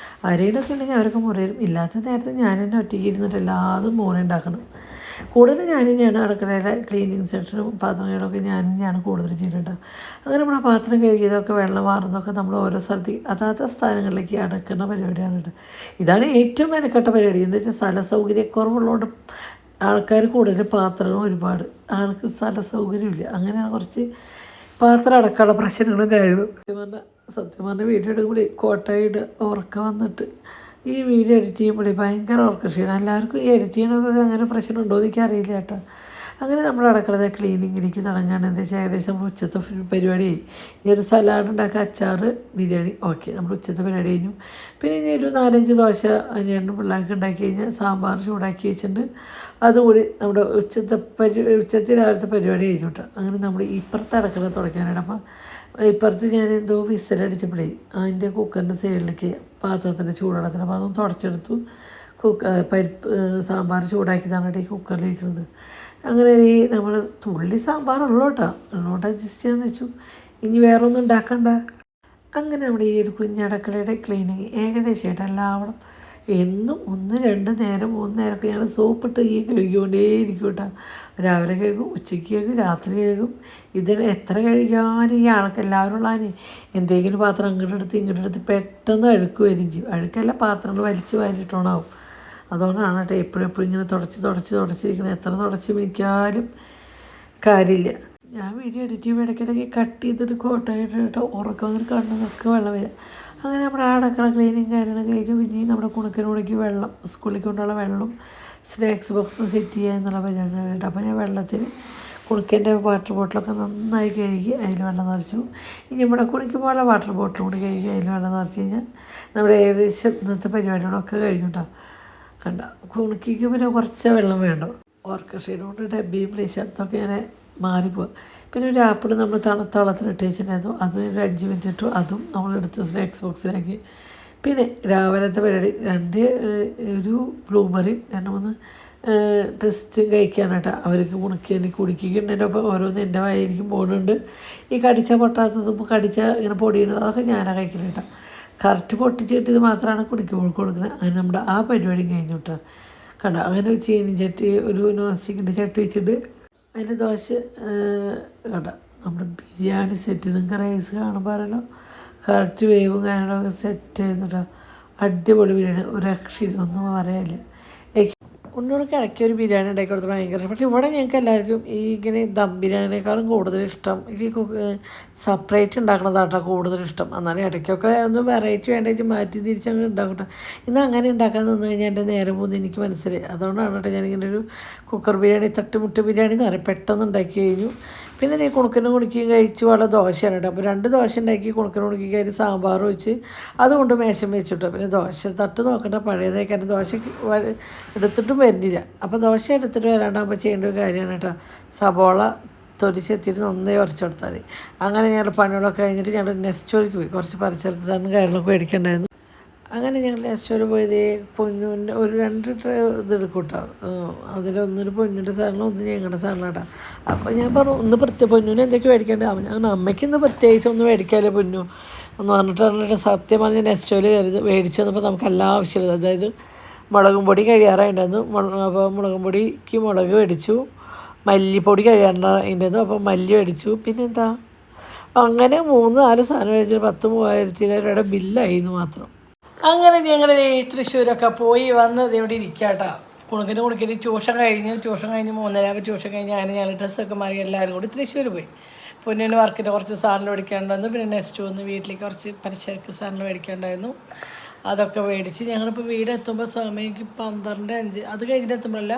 അരയിലൊക്കെ ഉണ്ടെങ്കിൽ അവരൊക്കെ മുറി തരും. ഇല്ലാത്ത നേരത്തെ ഞാൻ തന്നെ ഒറ്റയ്ക്ക് ഇരുന്നിട്ട് എല്ലാതും മോറി ഉണ്ടാക്കണം. കൂടുതൽ ഞാൻ തന്നെയാണ് അടുക്കളയിലെ ക്ലീനിങ് സെക്ഷനും പാത്രങ്ങളൊക്കെ ഞാൻ തന്നെയാണ് കൂടുതൽ ചെയ്തിട്ട്. അങ്ങനെ നമ്മുടെ പാത്രം കഴുകിയതൊക്കെ വെള്ളം മാറുന്നതൊക്കെ നമ്മൾ ഓരോ സ്ഥലത്ത് അതാത്ത സ്ഥാനങ്ങളിലേക്ക് അടക്കുന്ന പരിപാടിയാണ് കേട്ടോ. ഇതാണ് ഏറ്റവും മെനക്കെട്ട പരിപാടി. എന്താ വെച്ചാൽ സ്ഥല സൗകര്യക്കുറവുള്ളതുകൊണ്ട് ആൾക്കാർ കൂടുതൽ പാത്രങ്ങൾ ഒരുപാട്, ആൾക്ക് സ്ഥല സൗകര്യമില്ല. അങ്ങനെയാണ് കുറച്ച് പാത്രം അടക്കമുള്ള പ്രശ്നങ്ങളും കാര്യങ്ങളും. സത്യം പറഞ്ഞാൽ വീഡിയോ എടുക്കുമ്പോൾ കോട്ടയുടെ ഉറക്കം വന്നിട്ട് ഈ വീഡിയോ എഡിറ്റ് ചെയ്യുമ്പോഴേ ഭയങ്കര ഉറക്ക ക്ഷീണം. എല്ലാവർക്കും ഈ എഡിറ്റ് ചെയ്യണമൊക്കെ അങ്ങനെ പ്രശ്നമുണ്ടോ എന്ന് എനിക്കറിയില്ല കേട്ടോ. അങ്ങനെ നമ്മൾ അടുക്കള ക്ലീനിങ്ങിലേക്ക് തുടങ്ങുകയാണ്. എന്താ വെച്ചാൽ ഏകദേശം നമ്മൾ ഉച്ചത്തെ പരിപാടിയായി. ഇനി ഒരു സലാഡ് ഉണ്ടാക്കുക, അച്ചാറ്, ബിരിയാണി, ഓക്കെ, നമ്മൾ ഉച്ചത്തെ പരിപാടി കഴിഞ്ഞു. പിന്നെ ഇനി ഒരു 4-5 ദോശ രണ്ടും പിള്ളേർക്ക് ഉണ്ടാക്കി കഴിഞ്ഞാൽ സാമ്പാർ ചൂടാക്കി വെച്ചിട്ടുണ്ട്. അതുകൂടി നമ്മുടെ ഉച്ചത്തെ രാവിലത്തെ പരിപാടി കഴിഞ്ഞു കേട്ടോ. അങ്ങനെ നമ്മൾ ഇപ്പുറത്തെ അടുക്കള തുടയ്ക്കാനായിട്ട്. അപ്പം ഇപ്പുറത്ത് ഞാൻ എന്തോ വിസിലടിച്ചപ്പോഴേ അതിൻ്റെ കുക്കറിൻ്റെ സൈഡിലേക്ക് പാത്രത്തിൻ്റെ ചൂടുവെള്ളത്തിൻ്റെ അപ്പം അതൊന്നും തുടച്ചെടുത്തു. പരിപ്പ് സാമ്പാർ ചൂടാക്കി തന്നിട്ട് ഈ കുക്കറിലിരിക്കുന്നത്. അങ്ങനെ ഈ നമ്മൾ തുള്ളി സാമ്പാറുള്ളൂ കേട്ടോ, ഉള്ളോട്ട് അഡ്ജസ്റ്റ് ചെയ്യാമെന്ന് വെച്ചു. ഇനി വേറെ ഒന്നും ഉണ്ടാക്കണ്ട. അങ്ങനെ നമ്മുടെ ഈ ഒരു കുഞ്ഞടക്കളയുടെ ക്ലീനിങ് ഏകദേശമായിട്ട് എല്ലാവരും എന്നും 1-2 നേരം 3 നേരമൊക്കെ ഞങ്ങൾ സോപ്പിട്ട് ഈ കഴുകിക്കൊണ്ടേയിരിക്കും കേട്ടോ. രാവിലെ കഴുകും, ഉച്ചയ്ക്ക് കഴുകും, രാത്രി കഴുകും. ഇതിന് എത്ര കഴുകാനും ഈ ആൾക്ക് എല്ലാവരും ഉള്ളതിന് എന്തെങ്കിലും പാത്രം ഇങ്ങോട്ടെടുത്ത് പെട്ടെന്ന് അഴുക്ക് വരും ചെയ്യും. അഴുക്കല്ല, പാത്രങ്ങൾ വലിച്ച് വാരിട്ടോണാവും. അതുകൊണ്ടാണ് കേട്ടോ എപ്പോഴും ഇങ്ങനെ തുടച്ചിരിക്കണം. എത്ര തുടച്ച് മിക്കാലും കാര്യമില്ല. ഞാൻ വീഡിയോ എഡിറ്റ് ചെയ്യുമ്പോൾ ഇടയ്ക്കിടയ്ക്ക് കട്ട് ചെയ്തിട്ട് കോട്ടായിട്ട് കേട്ടോ ഉറക്കം വന്നിട്ട് കണ്ണൊക്കെ വെള്ളം വരിക. അങ്ങനെ നമ്മുടെ അടുക്കള ക്ലീനിങ് കാര്യങ്ങൾ കഴിഞ്ഞു. പിന്നെ നമ്മുടെ കുണുക്കിനോടേക്ക് വെള്ളം, സ്കൂളിൽ കൊണ്ടുള്ള വെള്ളം, സ്നാക്സ് ബോക്സ് സെറ്റ് ചെയ്യുക എന്നുള്ള പരിപാടി കേട്ടോ. അപ്പോൾ ഞാൻ വെള്ളത്തിന് കുണുക്കൻ്റെ വാട്ടർ ബോട്ടിലൊക്കെ നന്നായി കഴുകി അതിൽ വെള്ളം നിറച്ചു. ഇനി നമ്മുടെ കുണിക്കുമ്പോഴുള്ള വാട്ടർ ബോട്ടിലും കൂടി കഴുകി അതിൽ വെള്ളം നിറച്ച് കഴിഞ്ഞാൽ നമ്മുടെ ഏകദേശം ഇന്നത്തെ പരിപാടികളൊക്കെ കഴിഞ്ഞു കേട്ടോ. കണ്ട കുണുക്കിക്ക് പിന്നെ കുറച്ച് വെള്ളം വേണ്ട. ഓർക്കസ്ട്രയുടെ കൊണ്ട് ഡബ്ബിയും ശബ്ദമൊക്കെ ഇങ്ങനെ മാറിപ്പോവുക. പിന്നെ ഒരു ആപ്പിൾ നമ്മൾ തണുത്ത വെള്ളത്തിലിട്ട് വെച്ചിട്ടുണ്ടായിരുന്നു, അത് ഒരു 5 മിനിറ്റ് ഇട്ടു. അതും നമ്മളെടുത്ത് സ്നാക്സ് ബോക്സിലാക്കി. പിന്നെ രാവിലത്തെ പരിപാടി ഒരു ബ്ലൂബെറിയും 2-3 പെസ്റ്റും കഴിക്കാനായിട്ടാണ് അവർക്ക് കുടിക്കുന്നുണ്ടല്ലോ. അപ്പോൾ ഓരോന്ന് എൻ്റെ വായിലേക്കും പോകുന്നുണ്ട്. ഈ കടിച്ച പൊട്ടാത്തതും കടിച്ച ഇങ്ങനെ പൊടിയുന്നത് അതൊക്കെ ഞാനാണ് കഴിക്കുന്നത് കേട്ടോ. കറക്റ്റ് പൊട്ടിച്ചിട്ട് മാത്രമാണ് കുടിക്കുമ്പോൾ കൊടുക്കുന്നത്. അങ്ങനെ നമ്മുടെ ആ പരിപാടി കഴിഞ്ഞു കേട്ടോ. കണ്ട അങ്ങനെ ചീനിച്ചട്ടി ഒരു നോൺ സ്റ്റിക്കിൻ്റെ ചട്ടി വെച്ചിട്ട് അതിൽ ദോശ കണ്ട നമ്മുടെ ബിരിയാണി സെറ്റ്. നിങ്ങൾക്ക് റൈസ് കാണുമ്പോൾ അറിയാലോ കറക്റ്റ് വേവും കാര്യങ്ങളൊക്കെ സെറ്റ് ആയിരുന്നു കേട്ടോ. അടിപൊളി ബിരിയാണി, ഒരു രക്ഷയില്ല, ഒന്നും പറയാനില്ല. ഉണ്ണോടൊക്കെ ഇടയ്ക്ക് ഒരു ബിരിയാണി ഉണ്ടാക്കി കൊടുത്ത് ഭയങ്കര. പക്ഷേ ഇവിടെ ഞങ്ങൾക്ക് എല്ലാവർക്കും ഈ ഇങ്ങനെ ദം ബിരിയാണിനേക്കാളും കൂടുതൽ ഇഷ്ടം ഈ സെപ്പറേറ്റ് ഉണ്ടാക്കണതാട്ടോ കൂടുതൽ ഇഷ്ടം. എന്നാലും ഇടയ്ക്കൊക്കെ ഒന്ന് വെറൈറ്റി വേണ്ടേച്ച് മാറ്റി തിരിച്ചങ്ങ് ഉണ്ടാക്കട്ടെ. ഇന്ന് അങ്ങനെ ഉണ്ടാക്കാൻ നിന്ന് കഴിഞ്ഞാൽ എൻ്റെ നേരം പോകുന്നത് എനിക്ക് മനസ്സിലായി. അതുകൊണ്ടാണ് കേട്ടോ ഞാനിങ്ങനെ ഒരു കുക്കർ ബിരിയാണി, തട്ടുമുട്ട് ബിരിയാണി എന്ന് പറയും, പെട്ടെന്ന് ഉണ്ടാക്കി കഴിഞ്ഞു. പിന്നെ നീ കുണുക്കനും കുണിക്കുകയും കഴിച്ച് വളരെ ദോശയാണ് കേട്ടോ. അപ്പോൾ 2 ദോശ ഉണ്ടാക്കി കുണുക്കനും കുണിക്കുകയും അതിൽ സാമ്പാർ വെച്ച് അതുകൊണ്ട് മേശം വെച്ചിട്ടോ. പിന്നെ ദോശ തട്ട് നോക്കണ്ട, പഴയതായി കാരണം ദോശ എടുത്തിട്ടും വരുന്നില്ല. അപ്പോൾ ദോശ എടുത്തിട്ട് വരാണ്ടാകുമ്പോൾ ചെയ്യേണ്ട ഒരു കാര്യമാണ് കേട്ടോ. സബോള തൊലിച്ചെത്തിയിട്ട് നന്നായി ഉരച്ചു കൊടുത്താൽ മതി. അങ്ങനെ ഞങ്ങൾ പണികളൊക്കെ കഴിഞ്ഞിട്ട് ഞങ്ങൾ നെസ്റ്റോറിക്ക് പോയി. കുറച്ച് പലചരക്ക് സാധനം കാര്യങ്ങളൊക്കെ മേടിക്കണ്ടായിരുന്നു. അങ്ങനെ ഞങ്ങൾ നെസ്റ്റോറിൽ പോയത് പൊന്നൂൻ്റെ ഒരു 2 ട്രേ ഇതെടുക്കും കേട്ടോ. അതിലൊന്നൊരു പൊന്നിൻ്റെ സാധനം, ഒന്ന് ഞങ്ങളുടെ സാധനം കേട്ടോ. അപ്പോൾ ഞാൻ പറഞ്ഞു പൊന്നൂന് എന്തൊക്കെ മേടിക്കേണ്ടത്. ഞാൻ അമ്മയ്ക്ക് ഇന്ന് പ്രത്യേകിച്ച് ഒന്നും മേടിക്കാമല്ലോ പൊന്നു എന്ന് പറഞ്ഞിട്ട് സത്യം പറഞ്ഞ് നെസ്റ്റോയിൽ കയറി മേടിച്ചു വന്നപ്പോൾ നമുക്ക് എല്ലാ ആവശ്യമില്ല. അതായത് മുളകും പൊടി കഴിയാറായിട്ടുണ്ടായിരുന്നു. അപ്പോൾ മുളകും പൊടിക്ക് മുളക് മേടിച്ചു, മല്ലിപ്പൊടി കഴിയാറുണ്ടായിരുന്നു. അപ്പോൾ മല്ലി മേടിച്ചു. പിന്നെന്താ അങ്ങനെ 3-4 സാധനം മേടിച്ചിട്ട് 10,000 രൂപയുടെ ബില്ലായിരുന്നു മാത്രം. അങ്ങനെ ഞങ്ങൾ തൃശ്ശൂരൊക്കെ പോയി വന്ന് ഇവിടെ ഇരിക്കാട്ടോ. കുണുക്കിന് ട്യൂഷൻ കഴിഞ്ഞ് 3:30 ട്യൂഷൻ കഴിഞ്ഞ് അങ്ങനെ ഞങ്ങൾ ഡ്രസ്സൊക്കെ മാറി എല്ലാവരും കൂടി തൃശ്ശൂർ പോയി. പൊന്നിന് വർക്കിൻ്റെ കുറച്ച് സാധനം മേടിക്കാനുണ്ടായിരുന്നു. പിന്നെ നെക്സ്റ്റ് വന്ന് വീട്ടിലേക്ക് കുറച്ച് പലചരക്ക് സാധനം മേടിക്കാനുണ്ടായിരുന്നു. അതൊക്കെ മേടിച്ച് ഞങ്ങളിപ്പോൾ വീടെത്തുമ്പോൾ സമയം 12:05. അത് കഴിഞ്ഞിട്ട് എത്തുമ്പോഴല്ല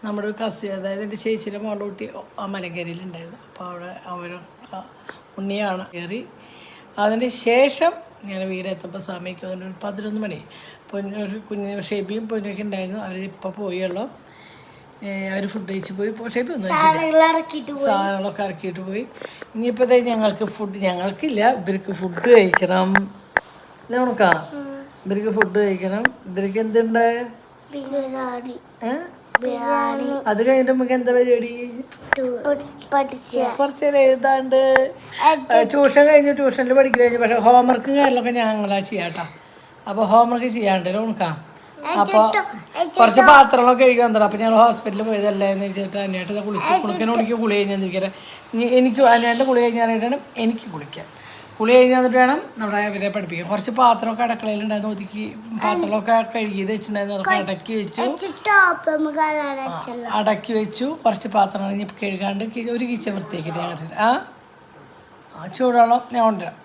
നമ്മുടെ ഒരു അതായത് എൻ്റെ ചേച്ചിയുടെ മോളൂട്ടി മലങ്കരയിലുണ്ടായിരുന്നു. അപ്പോൾ അവിടെ അവരൊക്കെ ഉണ്ണിയാണ് കയറി. അതിന് ശേഷം ഞാൻ വീടെത്തുമ്പോൾ സമയം ഒരു 11 മണി. കുഞ്ഞ് ഷേബിയും പൊന്നൊക്കെ ഉണ്ടായിരുന്നു. അവരിപ്പോൾ പോയുള്ളൂ. അവർ ഫുഡ് കഴിച്ച് പോയി. ഷേബി ഒന്നും സാധനങ്ങളൊക്കെ ഇറക്കിയിട്ട് പോയി. ഇനിയിപ്പോൾ ഞങ്ങൾക്കില്ല, ഇവർക്ക് ഫുഡ് കഴിക്കണം. നോക്കാ ഇവർക്ക് ഫുഡ് കഴിക്കണം. ഇവർക്ക് എന്തുണ്ട്? അത് കഴിഞ്ഞിട്ട് നമുക്ക് എന്താ പരിപാടി? കുറച്ചേരം എഴുതാണ്ട്. ട്യൂഷൻ കഴിഞ്ഞ് ട്യൂഷനിൽ പഠിക്കൽ കഴിഞ്ഞു. പക്ഷേ ഹോംവർക്കും കാര്യങ്ങളൊക്കെ ഞങ്ങളാ ചെയ്യാട്ടോ. അപ്പോൾ ഹോംവർക്ക് ചെയ്യാണ്ടല്ലോ ഉണക്കാം. അപ്പോൾ കുറച്ച് പാത്രങ്ങളൊക്കെ കഴുകാൻ തരാം. അപ്പോൾ ഞങ്ങൾ ഹോസ്പിറ്റലിൽ പോയതല്ലേ എന്ന് വെച്ചിട്ട് കുളിക്കനെ കുളി കഴിഞ്ഞിരിക്കട്ടെ. എനിക്ക് അന്വേൻ്റെ കുളി കഴിഞ്ഞാറായിട്ടാണ് എനിക്ക് കുളിക്കാൻ. കുളി കഴിഞ്ഞ് വന്നിട്ട് വേണം നമ്മുടെ ഇവരെ പഠിപ്പിക്കാൻ. കുറച്ച് പാത്രമൊക്കെ അടുക്കളയിലുണ്ടായിരുന്നു, ഒതുക്കി പാത്രങ്ങളൊക്കെ കഴുകിയത് വെച്ചിട്ടുണ്ടായിരുന്നു, അതൊക്കെ അടക്കി വെച്ചു. അടക്കി വെച്ചു. കുറച്ച് പാത്രങ്ങൾ ഇനി കഴുകാണ്ട് ഒരു കിച്ചൺ വൃത്തിയാക്കിയിട്ട് ഞാൻ കണ്ടിട്ട് ചൂടുവെള്ളം ഞാൻ കൊണ്ടുവരാം.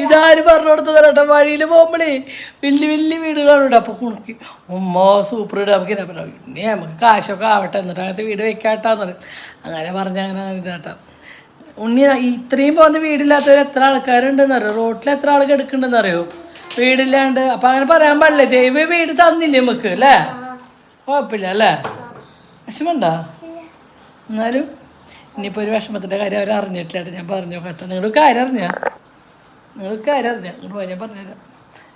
ഇതാര് പറഞ്ഞു കൊടുത്തതരട്ടെ, വഴിയിൽ പോകുമ്പോഴേ വലിയ വലിയ വീടുകളാണ് ഇവിടെ. അപ്പോൾ കുണുക്കി സൂപ്പർ ഇടുക, നമുക്ക് ഇനി നമുക്ക് കാശൊക്കെ ആവട്ടെ എന്നിട്ട് അങ്ങനത്തെ വീട് വെക്കാട്ടാന്ന് പറയും. അങ്ങനെ പറഞ്ഞ അങ്ങനെ ഇതാട്ടാ. ഉണ്ണി ഇത്രയും പോകുന്ന വീടില്ലാത്തവർ എത്ര ആൾക്കാരുണ്ടെന്ന് അറിയോ? റോട്ടിൽ എത്ര ആൾ കിടക്കുന്നുണ്ടെന്ന് അറിയോ വീടില്ലാണ്ട്? അപ്പം അങ്ങനെ പറയാൻ പാടില്ലേ. ദൈവം വീട് തന്നില്ലേ നമുക്ക് അല്ലേ? കുഴപ്പമില്ല അല്ലേ? വിഷമമുണ്ടോ? എന്നാലും ഇനിയിപ്പോൾ ഒരു വിഷമത്തിൻ്റെ കാര്യം അവർ അറിഞ്ഞിട്ടില്ലാട്ട് ഞാൻ പറഞ്ഞു കേട്ടോ. നിങ്ങൾ കാര്യം അറിഞ്ഞാ? നിങ്ങൾക്ക് കാര്യം അറിഞ്ഞാൽ ഇങ്ങോട്ട് ഞാൻ പറഞ്ഞുതരാം.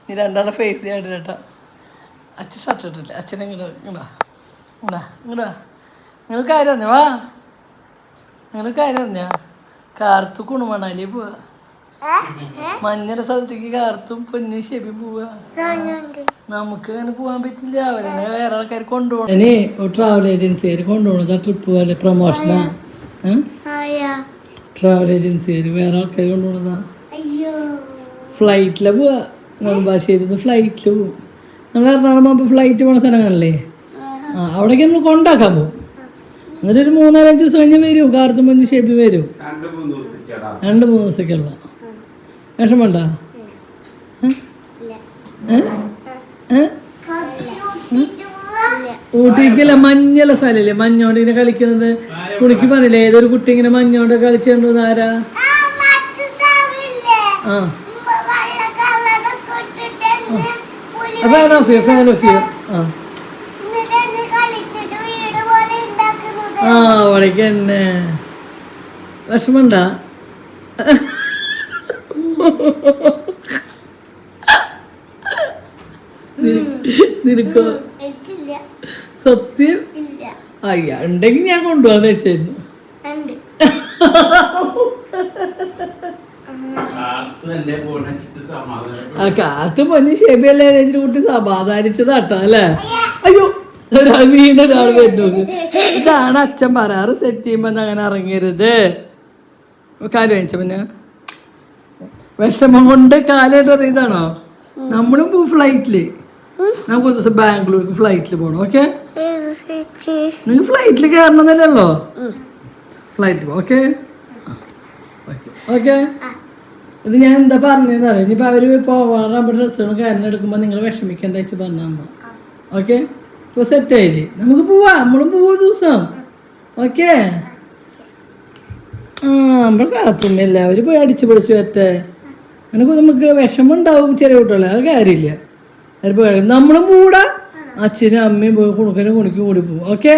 നീ രണ്ടാളുടെ ഫേസ് ചെയ്യാണ്ട് കേട്ടോ. അച്ഛൻ ഷർട്ട് ഇട്ടില്ല. അച്ഛനെ ഇങ്ങോട്ടാ നിങ്ങൾ കാര്യം അറിഞ്ഞ വാ. നിങ്ങൾ കാര്യം അറിഞ്ഞാ? കാർത്തു കുണുമണാലി പോവാ. മഞ്ഞ സ്ഥലത്തേക്ക് കാർത്തും പൊന്നു ഷെബി പോവാ. നമുക്ക് അങ്ങനെ പോകാൻ പറ്റില്ല. അവരെന്നെ വേറെ ആൾക്കാർ കൊണ്ടുപോകണം. ഇനി ട്രാവൽ ഏജൻസിക്കാർ കൊണ്ടുപോകണതാ ട്രിപ്പ് പോലെ പ്രൊമോഷനാ. ട്രാവൽ ഏജൻസിക്കാർ വേറെ ആൾക്കാർ കൊണ്ടുപോകണതാ. ഫ്ലൈറ്റിലാണ് പോവുക. നെടുമ്പാശ്ശേരിയിൽ നിന്ന് ഫ്ലൈറ്റിൽ പോവും. നമ്മൾ എറണാകുളം പോകുമ്പോൾ ഫ്ലൈറ്റ് പോണ സ്ഥലങ്ങളല്ലേ, അവിടേക്ക് നമ്മൾ കൊണ്ടാക്കാൻ പോകും. എന്നിട്ടൊരു 3-4 ദിവസം കഴിഞ്ഞ് വരും. കാർത്തും പൊന്നു ഷേപ്പി വരും. 2-3 ദിവസമൊക്കെയുള്ള വിഷമണ്ട. ഊട്ടിക്കല്ല മഞ്ഞുള്ള സ്ഥലല്ലേ, മഞ്ഞോണ്ട് ഇങ്ങനെ കളിക്കുന്നത്. കുണിക്ക് പറഞ്ഞില്ലേ ഏതൊരു കുട്ടി ഇങ്ങനെ മഞ്ഞോണ്ട് കളിച്ചിട്ടുണ്ടോ? ആരാ? അവിടേക്ക് തന്നെ വിഷമണ്ട. നിനക്കോ? സത്യം? അയ്യ ഉണ്ടെങ്കിൽ ഞാൻ കൊണ്ടുപോകാന്ന് വെച്ചായിരുന്നു. ആ കാത്ത് പൊന്നു ഷെബിയല്ലേ ചേച്ചിട്ട് കുട്ടി സമാധാനിച്ചതാട്ടോ അല്ലേ? അയ്യോ ഒരാൾ വീണ്ടൊരാൾ വരുന്നത്. ഇതാണ് അച്ഛൻ പറയാറ്, സെറ്റ് ചെയ്യുമ്പോൾ അങ്ങനെ ഇറങ്ങരുത്. കാല് വാങ്ങിച്ച പിന്നെ വിഷമം കൊണ്ട് കാലായിട്ട് ഇതാണോ? നമ്മളും പോവും ഫ്ലൈറ്റില്. നമുക്ക് ഒരു ദിവസം ബാംഗ്ലൂർക്ക് ഫ്ലൈറ്റിൽ പോകണം. ഓക്കെ, നിങ്ങൾ ഫ്ലൈറ്റിൽ കയറണമെന്നല്ലോ. ഫ്ലൈറ്റിൽ പോ. Okay okay. ഇത് ഞാൻ എന്താ പറഞ്ഞതെന്ന് അറിയാം. ഇനിയിപ്പോൾ അവർ പോകാറാകുമ്പോൾ ഡ്രസ്സുകൾ കാര്യം എടുക്കുമ്പോൾ നിങ്ങൾ വിഷമിക്കേണ്ട വെച്ച് പറഞ്ഞാൽ ഓക്കെ. ഇപ്പോൾ സെറ്റായില്ലേ? നമുക്ക് പോവാം. നമ്മളും പോവാ ദിവസം. ഓക്കെ. നമ്മൾ കാത്തും എല്ലാവരും പോയി അടിച്ചു പൊളിച്ച് വരട്ടെ. അങ്ങനെ നമുക്ക് വിഷമം ഉണ്ടാവും ചെറിയ കുട്ടികളെ, അത് കാര്യമില്ല. അവർ പോയി നമ്മളും കൂടാ. അച്ഛനും അമ്മയും പോയി കുണുക്കനും കുണിക്കും കൂടി പോകും. ഓക്കെ.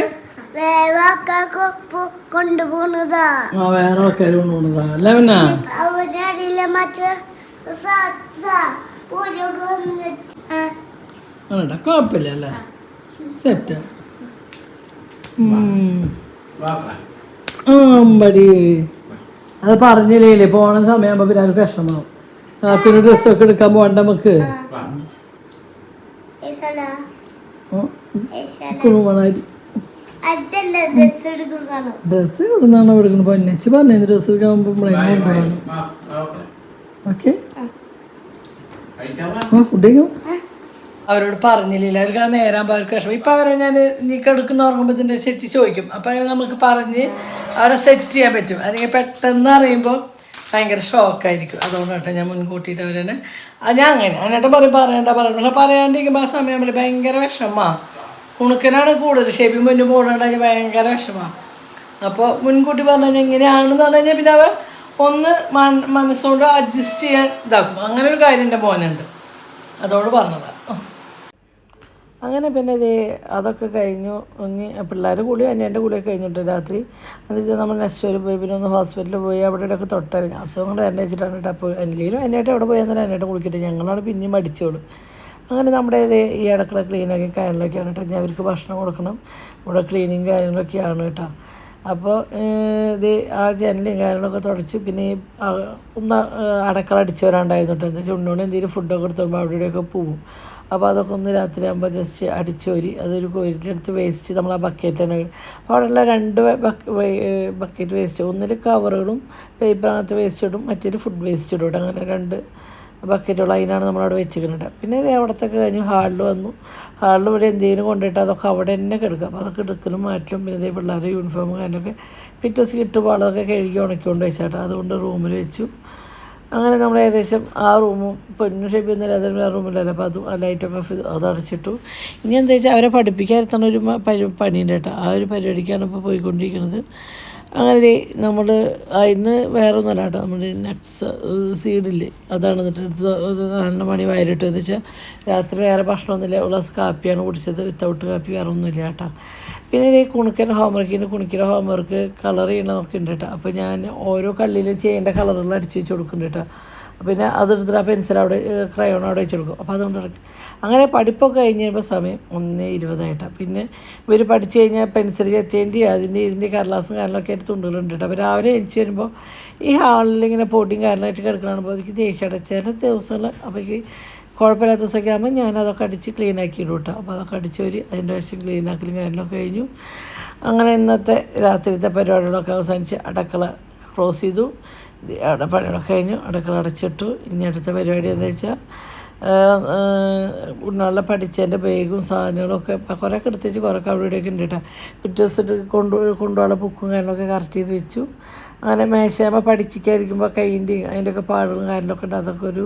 വേറെ ആൾക്കാർ കൊണ്ടുപോകുന്നതാ അല്ല പിന്നെ കുഴപ്പമില്ല അല്ലേ? സെറ്റ് അമ്പടി. അത് പറഞ്ഞില്ലേ പോണ സമയമാകുമ്പോ പിന്നെ അവർക്ക് വിഷമാവും. കാത്തിന് ഡ്രസ്സൊക്കെ എടുക്കാൻ പോകണ്ട നമുക്ക്. കുണുമണാരി ഡ്രസ്സ് ഇവിടുന്നാണോ എടുക്കണം? പൊന്നച്ച് പറഞ്ഞു ഡ്രസ്സ് എടുക്കാൻ കൊണ്ടുപോകണം. ഓക്കെ. ഫുഡ് കഴിക്കും. അവരോട് പറഞ്ഞില്ല, അവർക്ക് ആ നേരാകുമ്പോൾ അവർക്ക് വിഷമം. ഇപ്പം അവരെ ഞാൻ നീ കിടക്കുന്ന ഉറങ്ങുമ്പോൾ ഇതിൻ്റെ സെറ്റ് ചോദിക്കും. അപ്പം നമുക്ക് പറഞ്ഞ് അവരെ സെറ്റ് ചെയ്യാൻ പറ്റും. അല്ലെങ്കിൽ പെട്ടെന്ന് അറിയുമ്പോൾ ഭയങ്കര ഷോക്കായിരിക്കും. അതുകൊണ്ടാട്ടോ ഞാൻ മുൻകൂട്ടിയിട്ട് അവരെന്നെ ഞാൻ അങ്ങനെ എന്നിട്ട് പറയണ്ട പക്ഷെ പറയാണ്ടിരിക്കുമ്പോൾ ആ സമയം നമ്മൾ ഭയങ്കര വിഷമമാണ്. കുണുക്കനാണ് കൂടുതൽ, ഷേപ്പിൽ മുന്നേ പോകണമെങ്കിൽ ഭയങ്കര വിഷമമാണ്. അപ്പോൾ മുൻകൂട്ടി പറഞ്ഞു കഴിഞ്ഞാൽ ഇങ്ങനെയാണെന്ന് പറഞ്ഞു കഴിഞ്ഞാൽ പിന്നെ അവർ ഒന്ന് മനസ്സുകൊണ്ട് അഡ്ജസ്റ്റ് ചെയ്യാൻ ഇതാക്കും. അങ്ങനെ ഒരു കാര്യം എൻ്റെ മോനുണ്ട്, അതോട് പറഞ്ഞതാണ്. അങ്ങനെ പിന്നെ അതൊക്കെ കഴിഞ്ഞു. ഇനി പിള്ളേർ കൂടി അന്യൻ്റെ കൂടിയൊക്കെ കഴിഞ്ഞിട്ട് രാത്രി എന്ന് വെച്ചാൽ നമ്മൾ നെക്സ്റ്റ് പോയി പിന്നെ ഒന്ന് ഹോസ്പിറ്റലിൽ പോയി അവിടെ ഇവിടെയൊക്കെ തൊട്ടറിഞ്ഞു അസുഖങ്ങൾ എന്നെ വെച്ചിട്ടാണ് കേട്ടോ. അപ്പോൾ എന്തെങ്കിലും അന്യായിട്ട് എവിടെ പോയാൽ തന്നെ അന്യായിട്ട് കുളിക്കട്ടെ, ഞങ്ങളാണ് പിന്നെയും മടിച്ചോളൂ. അങ്ങനെ നമ്മുടെ ഈ അടുക്കള ക്ലീനാക്കി കാര്യങ്ങളൊക്കെയാണ് കേട്ടോ. ഞാൻ അവർക്ക് ഭക്ഷണം കൊടുക്കണം, ഇവിടെ ക്ലീനിങ് കാര്യങ്ങളൊക്കെയാണ് കേട്ടോ. അപ്പോൾ ആ ജനലും കാര്യങ്ങളൊക്കെ തുടച്ച് പിന്നെ ഈ ഒന്ന് അടക്കള അടിച്ചു വരാണ്ടായിരുന്നു കേട്ടോ. എന്താ വെച്ചാൽ ഉണ്ണോണ്ട് എന്തെങ്കിലും ഫുഡൊക്കെ കൊടുത്തുമ്പോൾ അവിടെ ഇവിടെയൊക്കെ പോവും. അപ്പോൾ അതൊക്കെ ഒന്ന് രാത്രി ആകുമ്പോൾ ജസ്റ്റ് അടിച്ചോരി അതൊരു കോരിൻ്റെ അടുത്ത് വേസ്റ്റ് നമ്മൾ ആ ബക്കറ്റാണ്. അപ്പോൾ അവിടെയുള്ള 2 ബക്കറ്റ് വേസ്റ്റ്, ഒന്നിൽ കവറുകളും പേപ്പറിനകത്ത് വേസ്റ്റ് ഇടും, മറ്റേത് ഫുഡ് വേസ്റ്റ് ഇടും കേട്ടോ. അങ്ങനെ 2 ബക്കറ്റുകൾ അതിനാണ് നമ്മളവിടെ വെച്ചിരിക്കുന്നത്. പിന്നെ അവിടത്തൊക്കെ കഴിഞ്ഞ് ഹാളിൽ വന്നു. ഹാളിൽ ഇവിടെ എന്തെങ്കിലും കൊണ്ടിട്ട് അതൊക്കെ അവിടെ തന്നെ കിടക്കുക. അപ്പോൾ അതൊക്കെ എടുക്കലും മാറ്റലും പിന്നെ പിള്ളേരുടെ യൂണിഫോമും കാര്യമൊക്കെ പിറ്റേ ദിവസം കിട്ടുമ്പോൾ അതൊക്കെ കഴുകി ഉണക്കിക്കൊണ്ട് വെച്ചാട്ടോ. അതുകൊണ്ട് റൂമിൽ വെച്ചു. അങ്ങനെ നമ്മൾ ഏകദേശം ആ റൂമും പൊന്നു ഷേപ്പിയൊന്നും ഇല്ലാതെ വേറെ റൂമിലല്ല. അപ്പോൾ അതും ആ ലൈറ്റൊക്കെ ഓഫ് അത് അടച്ചിട്ടു. ഇനി എന്താ വെച്ചാൽ അവരെ പഠിപ്പിക്കാതിരുത്തുന്ന ഒരു പണിയുണ്ട് കേട്ടോ. ആ ഒരു പരിപാടിക്കാണ് ഇപ്പോൾ പോയിക്കൊണ്ടിരിക്കുന്നത്. അങ്ങനെ നമ്മൾ ഇന്ന് വേറെ ഒന്നുമല്ല കേട്ടോ, നമ്മുടെ നട്ട്സ് സീഡില്ലേ അതാണ് എന്നിട്ട് 2 മണി വയലിട്ട് എന്ന് വെച്ചാൽ രാത്രി വേറെ ഭക്ഷണമൊന്നുമില്ല, ഒരു ഗ്ലാസ് കാപ്പിയാണ് കുടിച്ചത്, വിത്തൗട്ട് കാപ്പി വേറെ ഒന്നുമില്ല കേട്ടോ. പിന്നെ കുണിക്കൻ്റെ ഹോംവർക്ക് കളർ ചെയ്യണമൊക്കെ ഉണ്ട് കേട്ടോ. അപ്പോൾ ഞാൻ ഓരോ കല്ലിലും ചെയ്യേണ്ട കളറുകൾ അടിച്ച് വെച്ച് കൊടുക്കുന്നുണ്ട് കേട്ടോ. പിന്നെ അതെടുത്തിട്ട് ആ പെൻസിൽ അവിടെ ക്രയോൺ അവിടെ വെച്ച് കൊടുക്കും. അപ്പോൾ അതുകൊണ്ട് അങ്ങനെ പഠിപ്പൊക്കെ കഴിഞ്ഞ് കഴിയുമ്പോൾ സമയം 1:20 പിന്നെ ഇവർ പഠിച്ചു കഴിഞ്ഞാൽ പെൻസിൽ ചെത്തേണ്ടി ഇതിൻ്റെ കടലാസും കാര്യങ്ങളൊക്കെ ആയിട്ട് തുണ്ടുകളുണ്ട് കേട്ടോ. അപ്പോൾ രാവിലെ എണിച്ച് വരുമ്പോൾ ഈ ഹാളിൽ ഇങ്ങനെ പൊടിയും കാര്യങ്ങളായിട്ട് കിടക്കണമ്പോൾ എനിക്ക് ദേഷ്യം ചില ദിവസങ്ങൾ അപ്പോൾ എനിക്ക് കുഴപ്പമില്ലാത്ത ദിവസമൊക്കെ ആകുമ്പോൾ ഞാനതൊക്കെ അടിച്ച് ക്ലീൻ ആക്കി ഇടും കേട്ടോ. അപ്പോൾ അതൊക്കെ അടിച്ചൊരു അതിൻ്റെ വശം ക്ലീൻ ആക്കലും കാര്യങ്ങളൊക്കെ കഴിഞ്ഞു. അങ്ങനെ ഇന്നത്തെ രാത്രിത്തെ പരിപാടികളൊക്കെ അവസാനിച്ച് അടുക്കള ക്ലോസ് ചെയ്തു. പണികളൊക്കെ കഴിഞ്ഞു, അടുക്കള അടച്ചിട്ടു. ഇനി അടുത്ത പരിപാടി എന്താ വെച്ചാൽ ഉണ്ണാളെ പഠിച്ചതിൻ്റെ ബാഗും സാധനങ്ങളൊക്കെ കുറേയൊക്കെ എടുത്ത് വെച്ച് കുറേയൊക്കെ അവിടെ ഇവിടെയൊക്കെ ഉണ്ട് കേട്ടോ. പിറ്റേ ദിവസം കൊണ്ടുപോകാനുള്ള ബുക്കും കാര്യങ്ങളൊക്കെ കറക്റ്റ് ചെയ്ത് വെച്ചു. അങ്ങനെ മേശാകുമ്പോൾ പഠിച്ചിരിക്കുമ്പോൾ കൈൻ്റെയും അതിൻ്റെയൊക്കെ പാടുകളും കാര്യങ്ങളൊക്കെ ഉണ്ട്. അതൊക്കെ ഒരു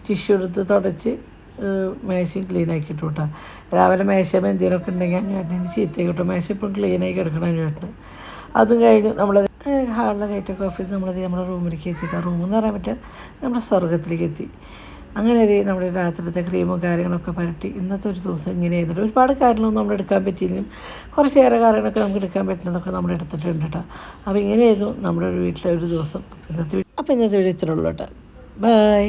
ടിഷ്യൂ എടുത്ത് തുടച്ച് മേശയും ക്ലീൻ ആക്കിയിട്ടു കേട്ടോ. രാവിലെ മേശാകുമ്പോൾ എന്തെങ്കിലുമൊക്കെ ഉണ്ടെങ്കിൽ ചേട്ടന് ചീത്തയായി കിട്ടും. മേശ ഇപ്പം ക്ലീനായി കിടക്കണം ചേട്ടന്. അതും കഴിഞ്ഞു നമ്മളത് ഹാളിലെ ലൈറ്റൊക്കെ ഓഫ് ചെയ്ത് നമ്മുടെ റൂമിലേക്ക് എത്തിയിട്ട് ആ റൂമെന്ന് പറയാൻ പറ്റുക നമ്മുടെ സ്വർഗ്ഗത്തിലേക്ക് എത്തി. അങ്ങനെ നമ്മുടെ രാത്രിത്തെ ക്രീമും കാര്യങ്ങളൊക്കെ പരട്ടി ഇന്നത്തെ ഒരു ദിവസം ഇങ്ങനെ ആയിരുന്നു. ഒരുപാട് കാര്യങ്ങളൊന്നും നമ്മൾ എടുക്കാൻ പറ്റിയില്ലെങ്കിലും കുറച്ചേറെ കാര്യങ്ങളൊക്കെ നമുക്ക് എടുക്കാൻ പറ്റുന്നതൊക്കെ നമ്മൾ എടുത്തിട്ടുണ്ട് കേട്ടോ. അപ്പോൾ ഇങ്ങനെയായിരുന്നു നമ്മുടെ ഒരു വീട്ടിലെ ഒരു ദിവസം. അപ്പോൾ ഇന്നത്തെ വീഡിയോ ഇത്രയുള്ളൂ കേട്ടോ. ബൈ.